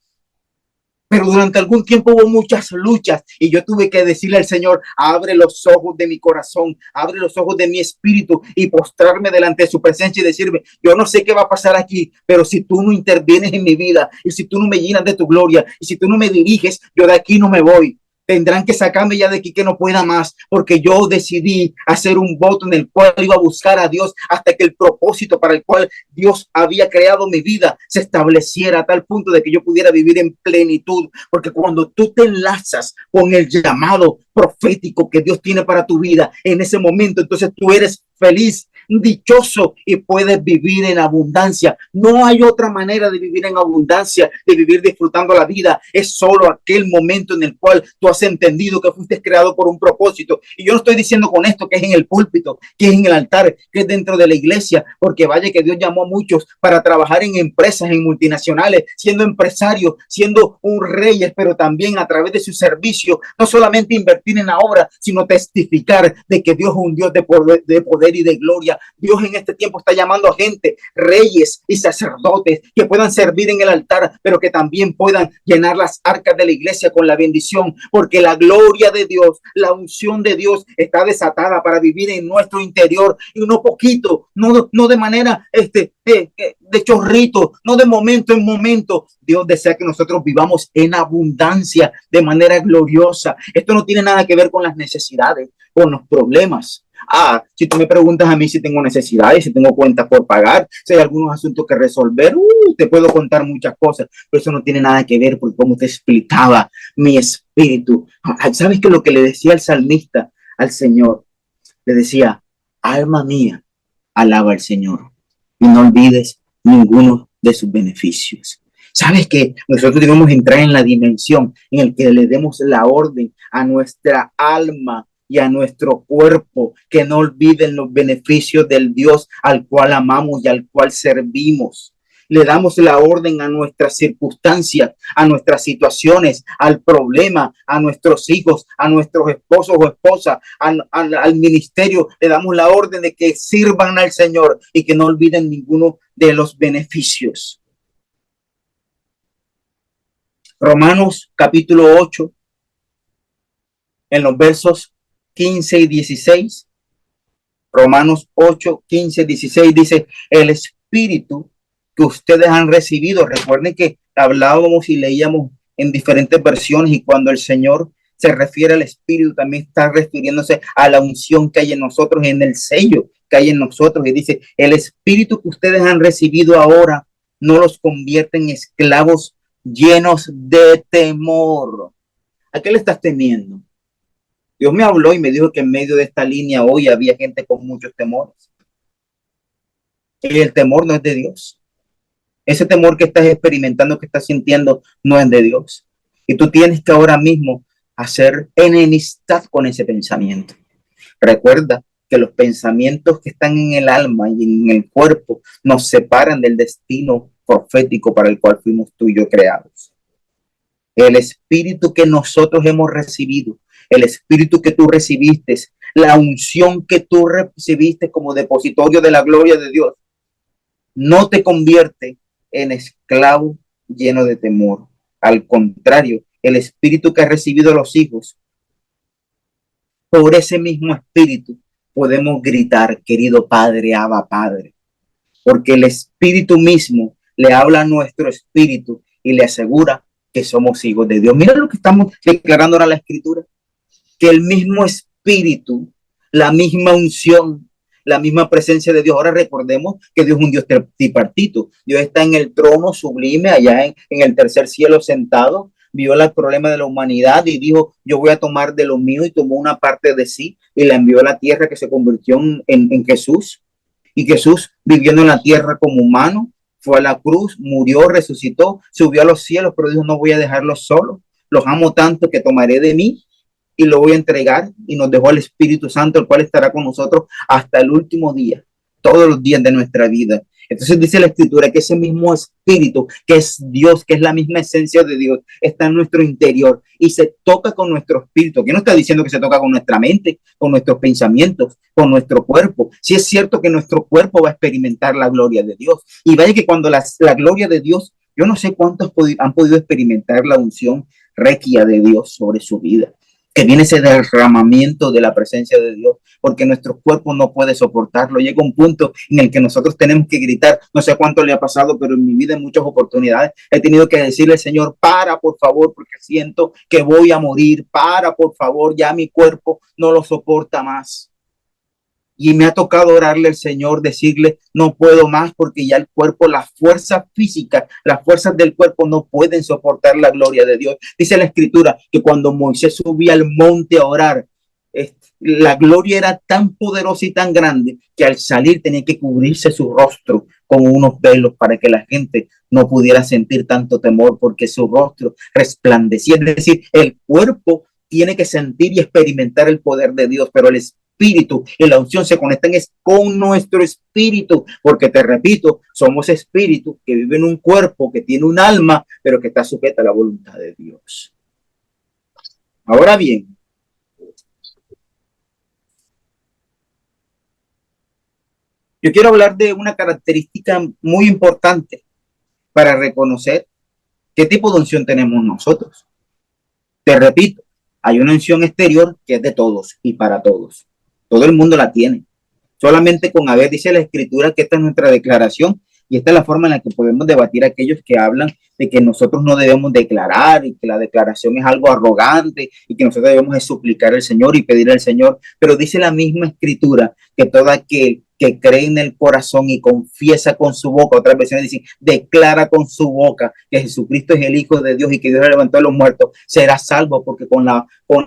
Pero durante algún tiempo hubo muchas luchas y yo tuve que decirle al Señor: abre los ojos de mi corazón, abre los ojos de mi espíritu, y postrarme delante de su presencia y decirme: yo no sé qué va a pasar aquí, pero si tú no intervienes en mi vida y si tú no me llenas de tu gloria y si tú no me diriges, yo de aquí no me voy. Tendrán que sacarme ya de aquí, que no pueda más, porque yo decidí hacer un voto en el cual iba a buscar a Dios hasta que el propósito para el cual Dios había creado mi vida se estableciera a tal punto de que yo pudiera vivir en plenitud. Porque cuando tú te enlazas con el llamado profético que Dios tiene para tu vida, en ese momento entonces tú eres feliz, dichoso y puedes vivir en abundancia. No hay otra manera de vivir en abundancia, de vivir disfrutando la vida. Es solo aquel momento en el cual tú has entendido que fuiste creado por un propósito. Y yo no estoy diciendo con esto que es en el púlpito, que es en el altar, que es dentro de la iglesia, porque vaya que Dios llamó a muchos para trabajar en empresas, en multinacionales, siendo empresarios, siendo un rey, pero también a través de su servicio, no solamente invertir en la obra, sino testificar de que Dios es un Dios de poder y de gloria. Dios en este tiempo está llamando a gente, reyes y sacerdotes, que puedan servir en el altar, pero que también puedan llenar las arcas de la iglesia con la bendición, porque la gloria de Dios, la unción de Dios está desatada para vivir en nuestro interior, y no poquito, no de manera de chorrito, no de momento en momento. Dios desea que nosotros vivamos en abundancia, de manera gloriosa. Esto no tiene nada que ver con las necesidades, con los problemas. Si tú me preguntas a mí si tengo necesidades, si tengo cuentas por pagar, si hay algunos asuntos que resolver, te puedo contar muchas cosas, pero eso no tiene nada que ver, porque como te explicaba, mi espíritu. ¿Sabes qué? Lo que le decía el salmista al Señor, le decía: alma mía, alaba al Señor y no olvides ninguno de sus beneficios. ¿Sabes que nosotros debemos entrar en la dimensión en la que le demos la orden a nuestra alma y a nuestro cuerpo, que no olviden los beneficios del Dios al cual amamos y al cual servimos? Le damos la orden a nuestras circunstancias, a nuestras situaciones, al problema, a nuestros hijos, a nuestros esposos o esposas, al ministerio. Le damos la orden de que sirvan al Señor y que no olviden ninguno de los beneficios. Romanos capítulo 8, en los versos 15 y 16. Romanos 8, 15, 16 dice: el Espíritu que ustedes han recibido. Recuerden que hablábamos y leíamos en diferentes versiones, y cuando el Señor se refiere al Espíritu, también está refiriéndose a la unción que hay en nosotros, en el sello que hay en nosotros. Y dice: el Espíritu que ustedes han recibido ahora no los convierte en esclavos llenos de temor. ¿A qué le estás temiendo? Dios me habló y me dijo que en medio de esta línea hoy había gente con muchos temores. Y el temor no es de Dios. Ese temor que estás experimentando, que estás sintiendo, no es de Dios. Y tú tienes que ahora mismo hacer enemistad con ese pensamiento. Recuerda que los pensamientos que están en el alma y en el cuerpo nos separan del destino profético para el cual fuimos tú y yo creados. El espíritu que nosotros hemos recibido, el espíritu que tú recibiste, la unción que tú recibiste como depositorio de la gloria de Dios, no te convierte en esclavo lleno de temor. Al contrario, el espíritu que ha recibido los hijos, por ese mismo espíritu podemos gritar, querido Padre, Abba Padre, porque el espíritu mismo le habla a nuestro espíritu y le asegura que somos hijos de Dios. Mira lo que estamos declarando ahora en la escritura, que el mismo espíritu, la misma unción, la misma presencia de Dios. Ahora recordemos que Dios es un Dios tripartito. Dios está en el trono sublime, allá en el tercer cielo sentado, vio el problema de la humanidad y dijo, yo voy a tomar de lo mío, y tomó una parte de sí y la envió a la tierra, que se convirtió en Jesús. Y Jesús, viviendo en la tierra como humano, fue a la cruz, murió, resucitó, subió a los cielos, pero dijo, no voy a dejarlos solos, los amo tanto que tomaré de mí y lo voy a entregar, y nos dejó el Espíritu Santo, el cual estará con nosotros hasta el último día, todos los días de nuestra vida. Entonces dice la escritura que ese mismo espíritu, que es Dios, que es la misma esencia de Dios, está en nuestro interior y se toca con nuestro espíritu. Que no está diciendo que se toca con nuestra mente, con nuestros pensamientos, con nuestro cuerpo. Sí es cierto que nuestro cuerpo va a experimentar la gloria de Dios. Y vaya que cuando la gloria de Dios, yo no sé cuántos han podido experimentar la unción requia de Dios sobre su vida, que viene ese derramamiento de la presencia de Dios, porque nuestro cuerpo no puede soportarlo. Llega un punto en el que nosotros tenemos que gritar. No sé cuánto le ha pasado, pero en mi vida en muchas oportunidades he tenido que decirle, Señor, para por favor, porque siento que voy a morir, para por favor, ya mi cuerpo no lo soporta más. Y me ha tocado orarle al Señor, decirle, no puedo más, porque ya el cuerpo, la fuerza física, las fuerzas del cuerpo no pueden soportar la gloria de Dios. Dice la escritura que cuando Moisés subía al monte a orar, la gloria era tan poderosa y tan grande que al salir tenía que cubrirse su rostro con unos velos para que la gente no pudiera sentir tanto temor, porque su rostro resplandecía. Es decir, el cuerpo tiene que sentir y experimentar el poder de Dios, pero el espíritu y la unción se conectan es con nuestro espíritu, porque te repito, somos espíritu que vive en un cuerpo, que tiene un alma, pero que está sujeta a la voluntad de Dios. Ahora bien, yo quiero hablar de una característica muy importante para reconocer qué tipo de unción tenemos nosotros. Te repito, hay una unción exterior que es de todos y para todos. Todo el mundo la tiene. Solamente con haber, dice la escritura, que esta es nuestra declaración, y esta es la forma en la que podemos debatir a aquellos que hablan de que nosotros no debemos declarar y que la declaración es algo arrogante y que nosotros debemos suplicar al Señor y pedir al Señor. Pero dice la misma escritura que todo aquel que cree en el corazón y confiesa con su boca, otras versiones dicen, declara con su boca que Jesucristo es el Hijo de Dios y que Dios le levantó a los muertos, será salvo, porque con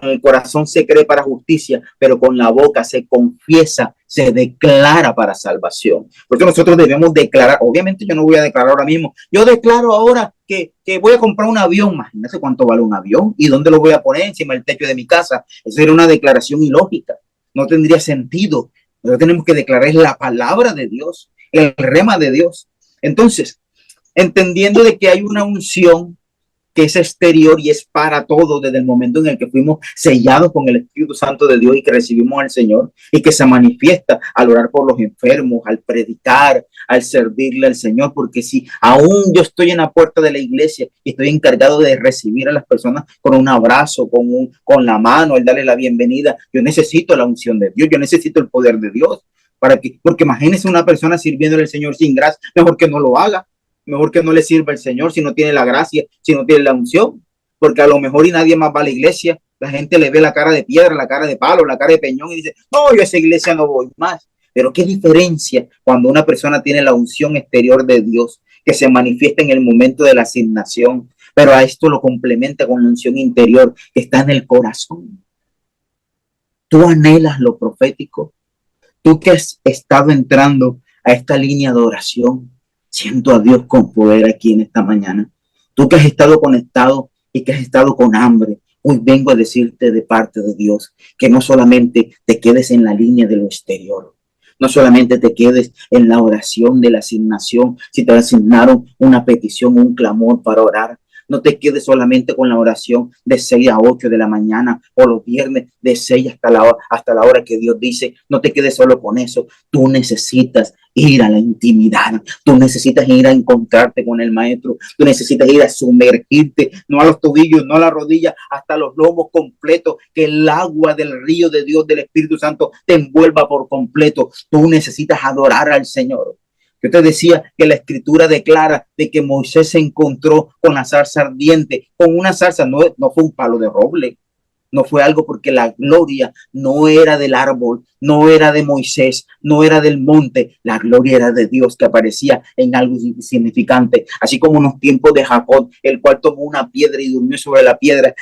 el corazón se cree para justicia, pero con la boca se confiesa, se declara para salvación. Porque nosotros debemos declarar. Obviamente yo no voy a declarar ahora mismo, yo declaro ahora que voy a comprar un avión. Imagínate cuánto vale un avión y dónde lo voy a poner, encima del techo de mi casa. Eso sería una declaración ilógica, no tendría sentido. Nosotros tenemos que declarar la palabra de Dios, el rema de Dios. Entonces, entendiendo de que hay una unción que es exterior y es para todos desde el momento en el que fuimos sellados con el Espíritu Santo de Dios y que recibimos al Señor, y que se manifiesta al orar por los enfermos, al predicar, al servirle al Señor, porque si aún yo estoy en la puerta de la iglesia y estoy encargado de recibir a las personas con un abrazo, con la mano, el darle la bienvenida, yo necesito la unción de Dios, yo necesito el poder de Dios, porque imagínese una persona sirviéndole al Señor sin gracia, mejor que no lo haga. Mejor que no le sirva el Señor si no tiene la gracia, si no tiene la unción, porque a lo mejor y nadie más va a la iglesia, la gente le ve la cara de piedra, la cara de palo, la cara de peñón y dice, no, yo a esa iglesia no voy más. Pero qué diferencia cuando una persona tiene la unción exterior de Dios, que se manifiesta en el momento de la asignación, pero a esto lo complementa con la unción interior que está en el corazón. Tú anhelas lo profético, tú que has estado entrando a esta línea de oración. Siento a Dios con poder aquí en esta mañana. Tú que has estado conectado y que has estado con hambre, hoy vengo a decirte de parte de Dios que no solamente te quedes en la línea de lo exterior, no solamente te quedes en la oración de la asignación, si te asignaron una petición, un clamor para orar. No te quedes solamente con la oración de 6 a 8 de la mañana o los viernes de 6 hasta la hora que Dios dice. No te quedes solo con eso. Tú necesitas ir a la intimidad. Tú necesitas ir a encontrarte con el maestro. Tú necesitas ir a sumergirte, no a los tobillos, no a la rodilla, hasta los lomos completos, que el agua del río de Dios, del Espíritu Santo, te envuelva por completo. Tú necesitas adorar al Señor. Yo te decía que la escritura declara de que Moisés se encontró con la zarza ardiente, con una zarza, no fue un palo de roble, no fue algo porque la gloria no era del árbol, no era de Moisés, no era del monte, la gloria era de Dios que aparecía en algo insignificante, así como en los tiempos de Jacob, el cual tomó una piedra y durmió sobre la piedra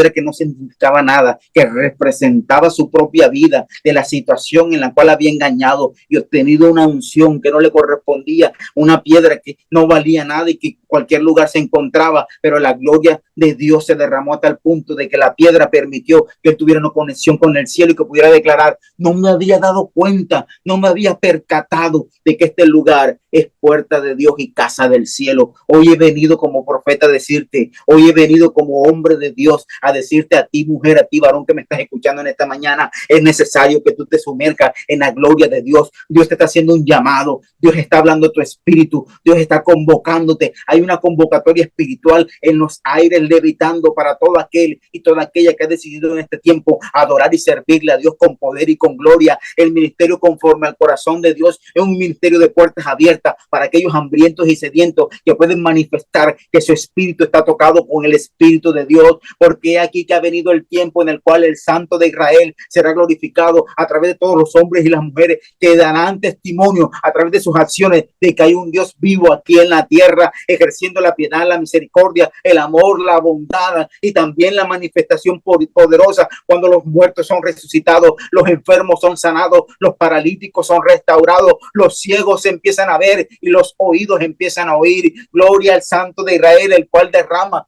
que no significaba nada, que representaba su propia vida, de la situación en la cual había engañado y obtenido una unción que no le correspondía, una piedra que no valía nada y que cualquier lugar se encontraba, pero la gloria de Dios se derramó hasta el punto de que la piedra permitió que él tuviera una conexión con el cielo y que pudiera declarar: no me había dado cuenta, no me había percatado de que este lugar es puerta de Dios y casa del cielo. Hoy he venido como profeta a decirte, hoy he venido como hombre de Dios a decirte a ti, mujer, a ti, varón, que me estás escuchando en esta mañana, es necesario que tú te sumerjas en la gloria de Dios. Dios te está haciendo un llamado, Dios está hablando a tu espíritu, Dios está convocándote. Hay una convocatoria espiritual en los aires levitando para todo aquel y toda aquella que ha decidido en este tiempo adorar y servirle a Dios con poder y con gloria. El ministerio conforme al corazón de Dios es un ministerio de puertas abiertas para aquellos hambrientos y sedientos que pueden manifestar que su espíritu está tocado con el espíritu de Dios, porque aquí que ha venido el tiempo en el cual el Santo de Israel será glorificado a través de todos los hombres y las mujeres que darán testimonio a través de sus acciones de que hay un Dios vivo aquí en la tierra, ejerciendo la piedad, la misericordia, el amor, la bondad y también la manifestación poderosa cuando los muertos son resucitados, los enfermos son sanados, los paralíticos son restaurados, los ciegos se empiezan a ver y los oídos empiezan a oír. Gloria al Santo de Israel, el cual derrama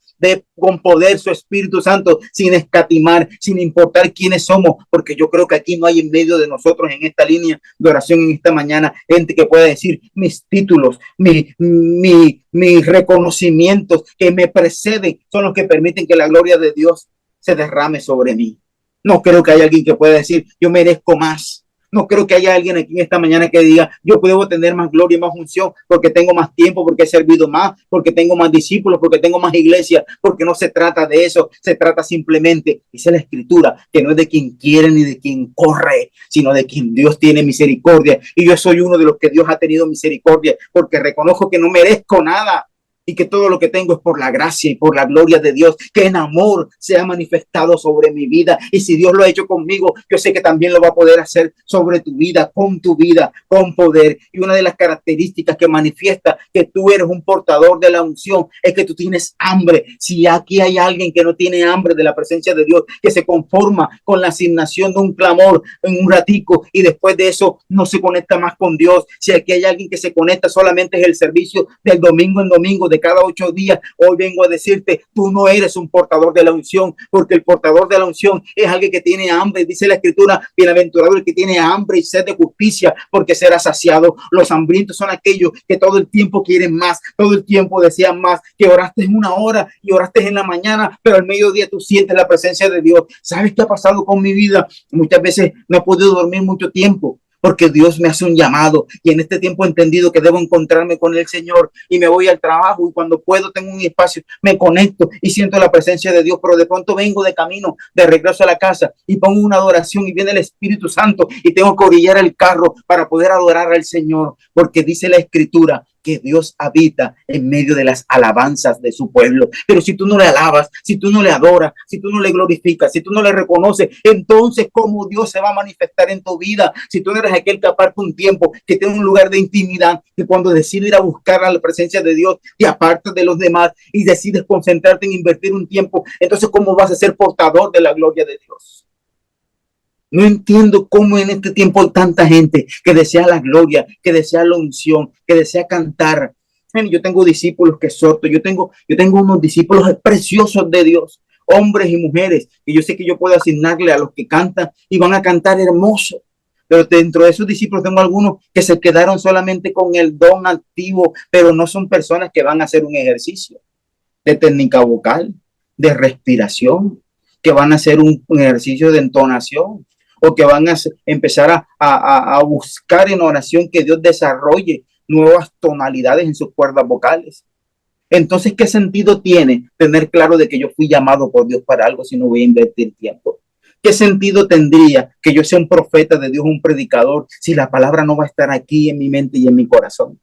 con poder su Espíritu Santo sin escatimar, sin importar quiénes somos, porque yo creo que aquí no hay en medio de nosotros en esta línea de oración en esta mañana gente que pueda decir mis títulos, mis reconocimientos que me preceden son los que permiten que la gloria de Dios se derrame sobre mí. No creo que haya alguien que pueda decir yo merezco más. No creo que haya alguien aquí en esta mañana que diga yo puedo tener más gloria y más unción porque tengo más tiempo, porque he servido más, porque tengo más discípulos, porque tengo más iglesia, porque no se trata de eso, se trata simplemente, dice la escritura, que no es de quien quiere ni de quien corre, sino de quien Dios tiene misericordia. Y yo soy uno de los que Dios ha tenido misericordia porque reconozco que no merezco nada y que todo lo que tengo es por la gracia y por la gloria de Dios, que en amor se ha manifestado sobre mi vida. Y si Dios lo ha hecho conmigo, yo sé que también lo va a poder hacer sobre tu vida, con poder. Y una de las características que manifiesta que tú eres un portador de la unción es que tú tienes hambre. Si aquí hay alguien que no tiene hambre de la presencia de Dios, que se conforma con la asignación de un clamor en un ratico y después de eso no se conecta más con Dios, si aquí hay alguien que se conecta solamente es el servicio del domingo en domingo, de cada 8 días, hoy vengo a decirte, tú no eres un portador de la unción, porque el portador de la unción es alguien que tiene hambre. Dice la escritura, bienaventurado el que tiene hambre y sed de justicia, porque será saciado. Los hambrientos son aquellos que todo el tiempo quieren más, todo el tiempo desean más, que oraste en una hora y oraste en la mañana, pero al mediodía tú sientes la presencia de Dios. ¿Sabes qué ha pasado con mi vida? Muchas veces no he podido dormir mucho tiempo, porque Dios me hace un llamado y en este tiempo he entendido que debo encontrarme con el Señor y me voy al trabajo y cuando puedo tengo un espacio, me conecto y siento la presencia de Dios, pero de pronto vengo de camino, de regreso a la casa y pongo una adoración y viene el Espíritu Santo y tengo que orillar el carro para poder adorar al Señor, porque dice la escritura que Dios habita en medio de las alabanzas de su pueblo. Pero si tú no le alabas, si tú no le adoras, si tú no le glorificas, si tú no le reconoces, entonces ¿cómo Dios se va a manifestar en tu vida? Si tú no eres aquel que aparta un tiempo, que tiene un lugar de intimidad, que cuando decides ir a buscar a la presencia de Dios, te apartas de los demás y decides concentrarte en invertir un tiempo, entonces ¿cómo vas a ser portador de la gloria de Dios? No entiendo cómo en este tiempo hay tanta gente que desea la gloria, que desea la unción, que desea cantar. Yo tengo discípulos que exhorto, yo tengo unos discípulos preciosos de Dios, hombres y mujeres, y yo sé que yo puedo asignarle a los que cantan y van a cantar hermoso. Pero dentro de esos discípulos tengo algunos que se quedaron solamente con el don activo, pero no son personas que van a hacer un ejercicio de técnica vocal, de respiración, que van a hacer un ejercicio de entonación o que van a empezar a buscar en oración que Dios desarrolle nuevas tonalidades en sus cuerdas vocales. Entonces, ¿qué sentido tiene tener claro de que yo fui llamado por Dios para algo si no voy a invertir tiempo? ¿Qué sentido tendría que yo sea un profeta de Dios, un predicador, si la palabra no va a estar aquí en mi mente y en mi corazón?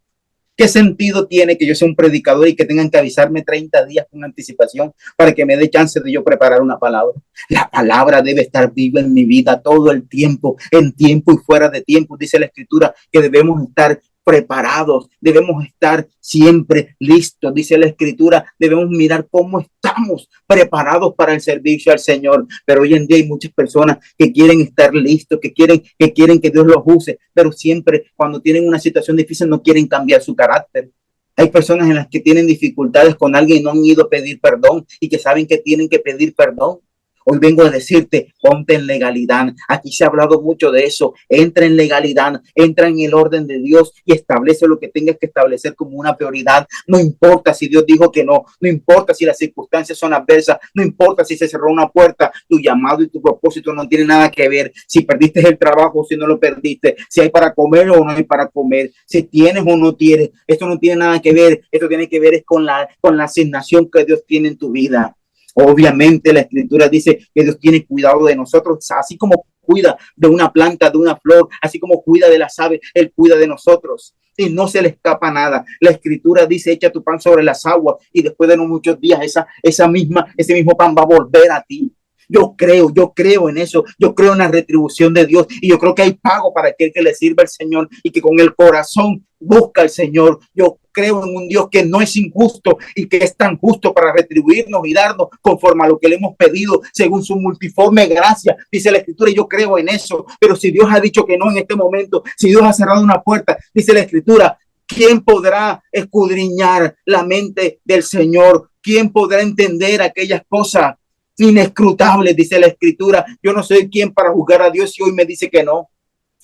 ¿Qué sentido tiene que yo sea un predicador y que tengan que avisarme 30 días con anticipación para que me dé chance de yo preparar una palabra? La palabra debe estar viva en mi vida todo el tiempo, en tiempo y fuera de tiempo. Dice la Escritura que debemos estar preparados, debemos estar siempre listos. Dice la Escritura, debemos mirar cómo estamos preparados para el servicio al Señor. Pero hoy en día hay muchas personas que quieren estar listos, que quieren que Dios los use, pero siempre cuando tienen una situación difícil no quieren cambiar su carácter. Hay personas en las que tienen dificultades con alguien y no han ido a pedir perdón y que saben que tienen que pedir perdón. Hoy vengo a decirte, ponte en legalidad. Aquí se ha hablado mucho de eso. Entra en legalidad, entra en el orden de Dios y establece lo que tengas que establecer como una prioridad. No importa si Dios dijo que no, no importa si las circunstancias son adversas, no importa si se cerró una puerta, tu llamado y tu propósito no tienen nada que ver. Si perdiste el trabajo o si no lo perdiste, si hay para comer o no hay para comer, si tienes o no tienes, esto no tiene nada que ver. Esto tiene que ver es con la asignación que Dios tiene en tu vida. Obviamente la Escritura dice que Dios tiene cuidado de nosotros, así como cuida de una planta, de una flor, así como cuida de las aves, Él cuida de nosotros y no se le escapa nada. La Escritura dice, echa tu pan sobre las aguas y después de no muchos días ese mismo pan va a volver a ti. Yo creo en eso, yo creo en la retribución de Dios y yo creo que hay pago para aquel que le sirva al Señor y que con el corazón busca al Señor. Yo creo en un Dios que no es injusto y que es tan justo para retribuirnos y darnos conforme a lo que le hemos pedido según su multiforme gracia, dice la Escritura, y yo creo en eso. Pero si Dios ha dicho que no en este momento, si Dios ha cerrado una puerta, dice la Escritura, ¿quién podrá escudriñar la mente del Señor? ¿Quién podrá entender aquellas cosas inescrutables? Dice la Escritura. Yo no soy quien para juzgar a Dios si hoy me dice que no.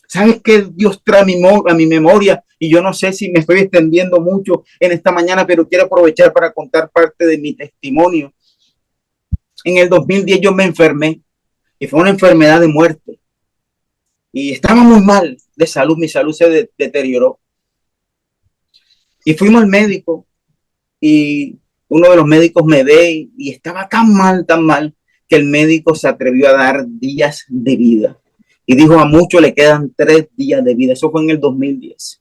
¿Sabes qué Dios trae a mi memoria? Y yo no sé si me estoy extendiendo mucho en esta mañana, pero quiero aprovechar para contar parte de mi testimonio. En el 2010 yo me enfermé y fue una enfermedad de muerte. Y estaba muy mal de salud, mi salud se deterioró. Y fuimos al médico y uno de los médicos me ve y estaba tan mal, que el médico se atrevió a dar días de vida. Y dijo, a muchos le quedan 3 días de vida. Eso fue en el 2010.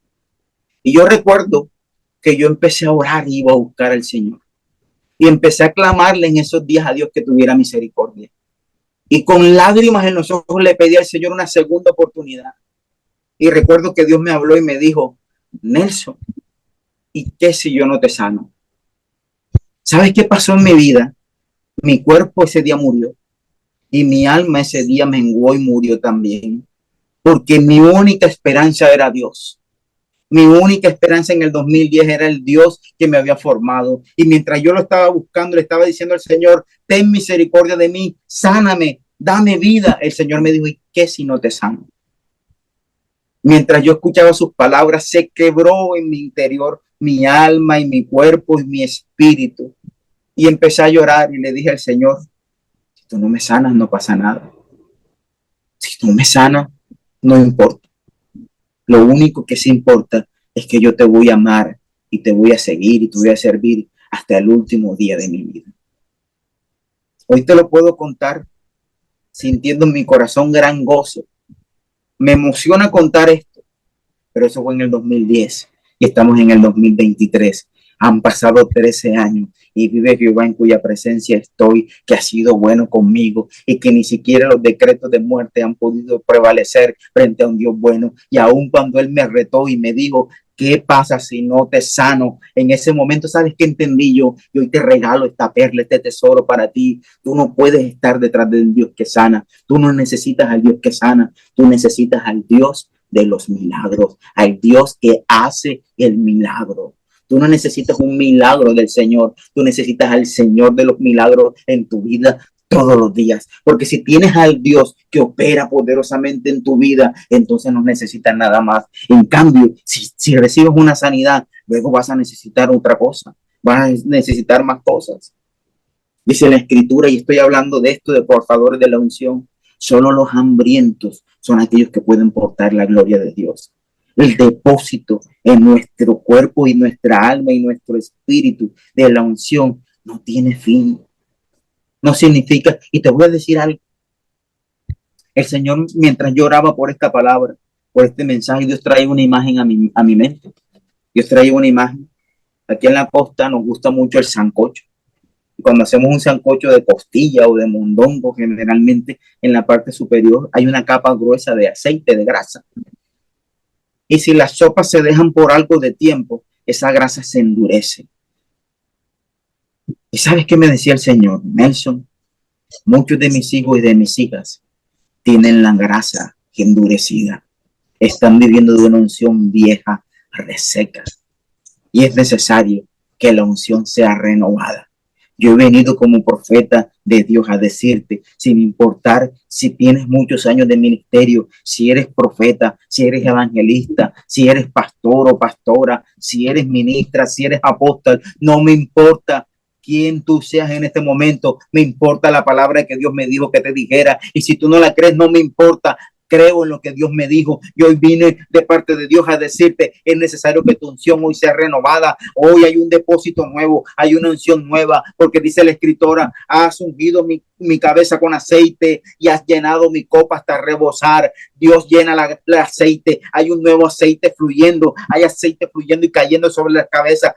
Y yo recuerdo que yo empecé a orar y iba a buscar al Señor. Y empecé a clamarle en esos días a Dios que tuviera misericordia. Y con lágrimas en los ojos le pedí al Señor una segunda oportunidad. Y recuerdo que Dios me habló y me dijo, Nelson, ¿y qué si yo no te sano? ¿Sabes qué pasó en mi vida? Mi cuerpo ese día murió. Y mi alma ese día menguó y murió también. Porque mi única esperanza era Dios. Mi única esperanza en el 2010 era el Dios que me había formado. Y mientras yo lo estaba buscando, le estaba diciendo al Señor, ten misericordia de mí, sáname, dame vida. El Señor me dijo, ¿y qué si no te sano? Mientras yo escuchaba sus palabras, se quebró en mi interior mi alma y mi cuerpo y mi espíritu. Y empecé a llorar y le dije al Señor, si tú no me sanas, no pasa nada. Si tú me sanas, no importa. Lo único que sí importa es que yo te voy a amar y te voy a seguir y te voy a servir hasta el último día de mi vida. Hoy te lo puedo contar sintiendo en mi corazón gran gozo. Me emociona contar esto, pero eso fue en el 2010 y estamos en el 2023. Han pasado 13 años y vive Jehová en cuya presencia estoy, que ha sido bueno conmigo y que ni siquiera los decretos de muerte han podido prevalecer frente a un Dios bueno. Y aun cuando Él me retó y me dijo ¿Qué pasa si no te sano? En ese momento, ¿sabes qué entendí yo? Y hoy te regalo esta perla, este tesoro para ti. Tú no puedes estar detrás del Dios que sana. Tú no necesitas al Dios que sana. Tú necesitas al Dios de los milagros, al Dios que hace el milagro. Tú no necesitas un milagro del Señor. Tú necesitas al Señor de los milagros en tu vida todos los días. Porque si tienes al Dios que opera poderosamente en tu vida, entonces no necesitas nada más. En cambio, si recibes una sanidad, luego vas a necesitar otra cosa. Vas a necesitar más cosas. Dice la Escritura, y estoy hablando de esto de portadores de la unción, solo los hambrientos son aquellos que pueden portar la gloria de Dios. El depósito en nuestro cuerpo y nuestra alma y nuestro espíritu de la unción no tiene fin. No significa, y te voy a decir algo, el Señor, mientras yo oraba por esta palabra, por este mensaje, Dios trae una imagen a mi mente. Dios trae una imagen. Aquí en la costa nos gusta mucho el sancocho. Y cuando hacemos un sancocho de costilla o de mondongo, generalmente en la parte superior hay una capa gruesa de aceite, de grasa. Y si las sopas se dejan por algo de tiempo, esa grasa se endurece. ¿Y sabes qué me decía el Señor? Nelson, muchos de mis hijos y de mis hijas tienen la grasa endurecida. Están viviendo de una unción vieja, reseca. Y es necesario que la unción sea renovada. Yo he venido como profeta de Dios a decirte, sin importar si tienes muchos años de ministerio, si eres profeta, si eres evangelista, si eres pastor o pastora, si eres ministra, si eres apóstol, no me importa quién tú seas en este momento, me importa la palabra que Dios me dijo que te dijera, y si tú no la crees, no me importa. Creo en lo que Dios me dijo y hoy vine de parte de Dios a decirte, es necesario que tu unción hoy sea renovada. Hoy hay un depósito nuevo, hay una unción nueva, porque dice la escritora, has ungido mi cabeza con aceite y has llenado mi copa hasta rebosar. Dios llena el aceite, hay un nuevo aceite fluyendo, hay aceite fluyendo y cayendo sobre la cabeza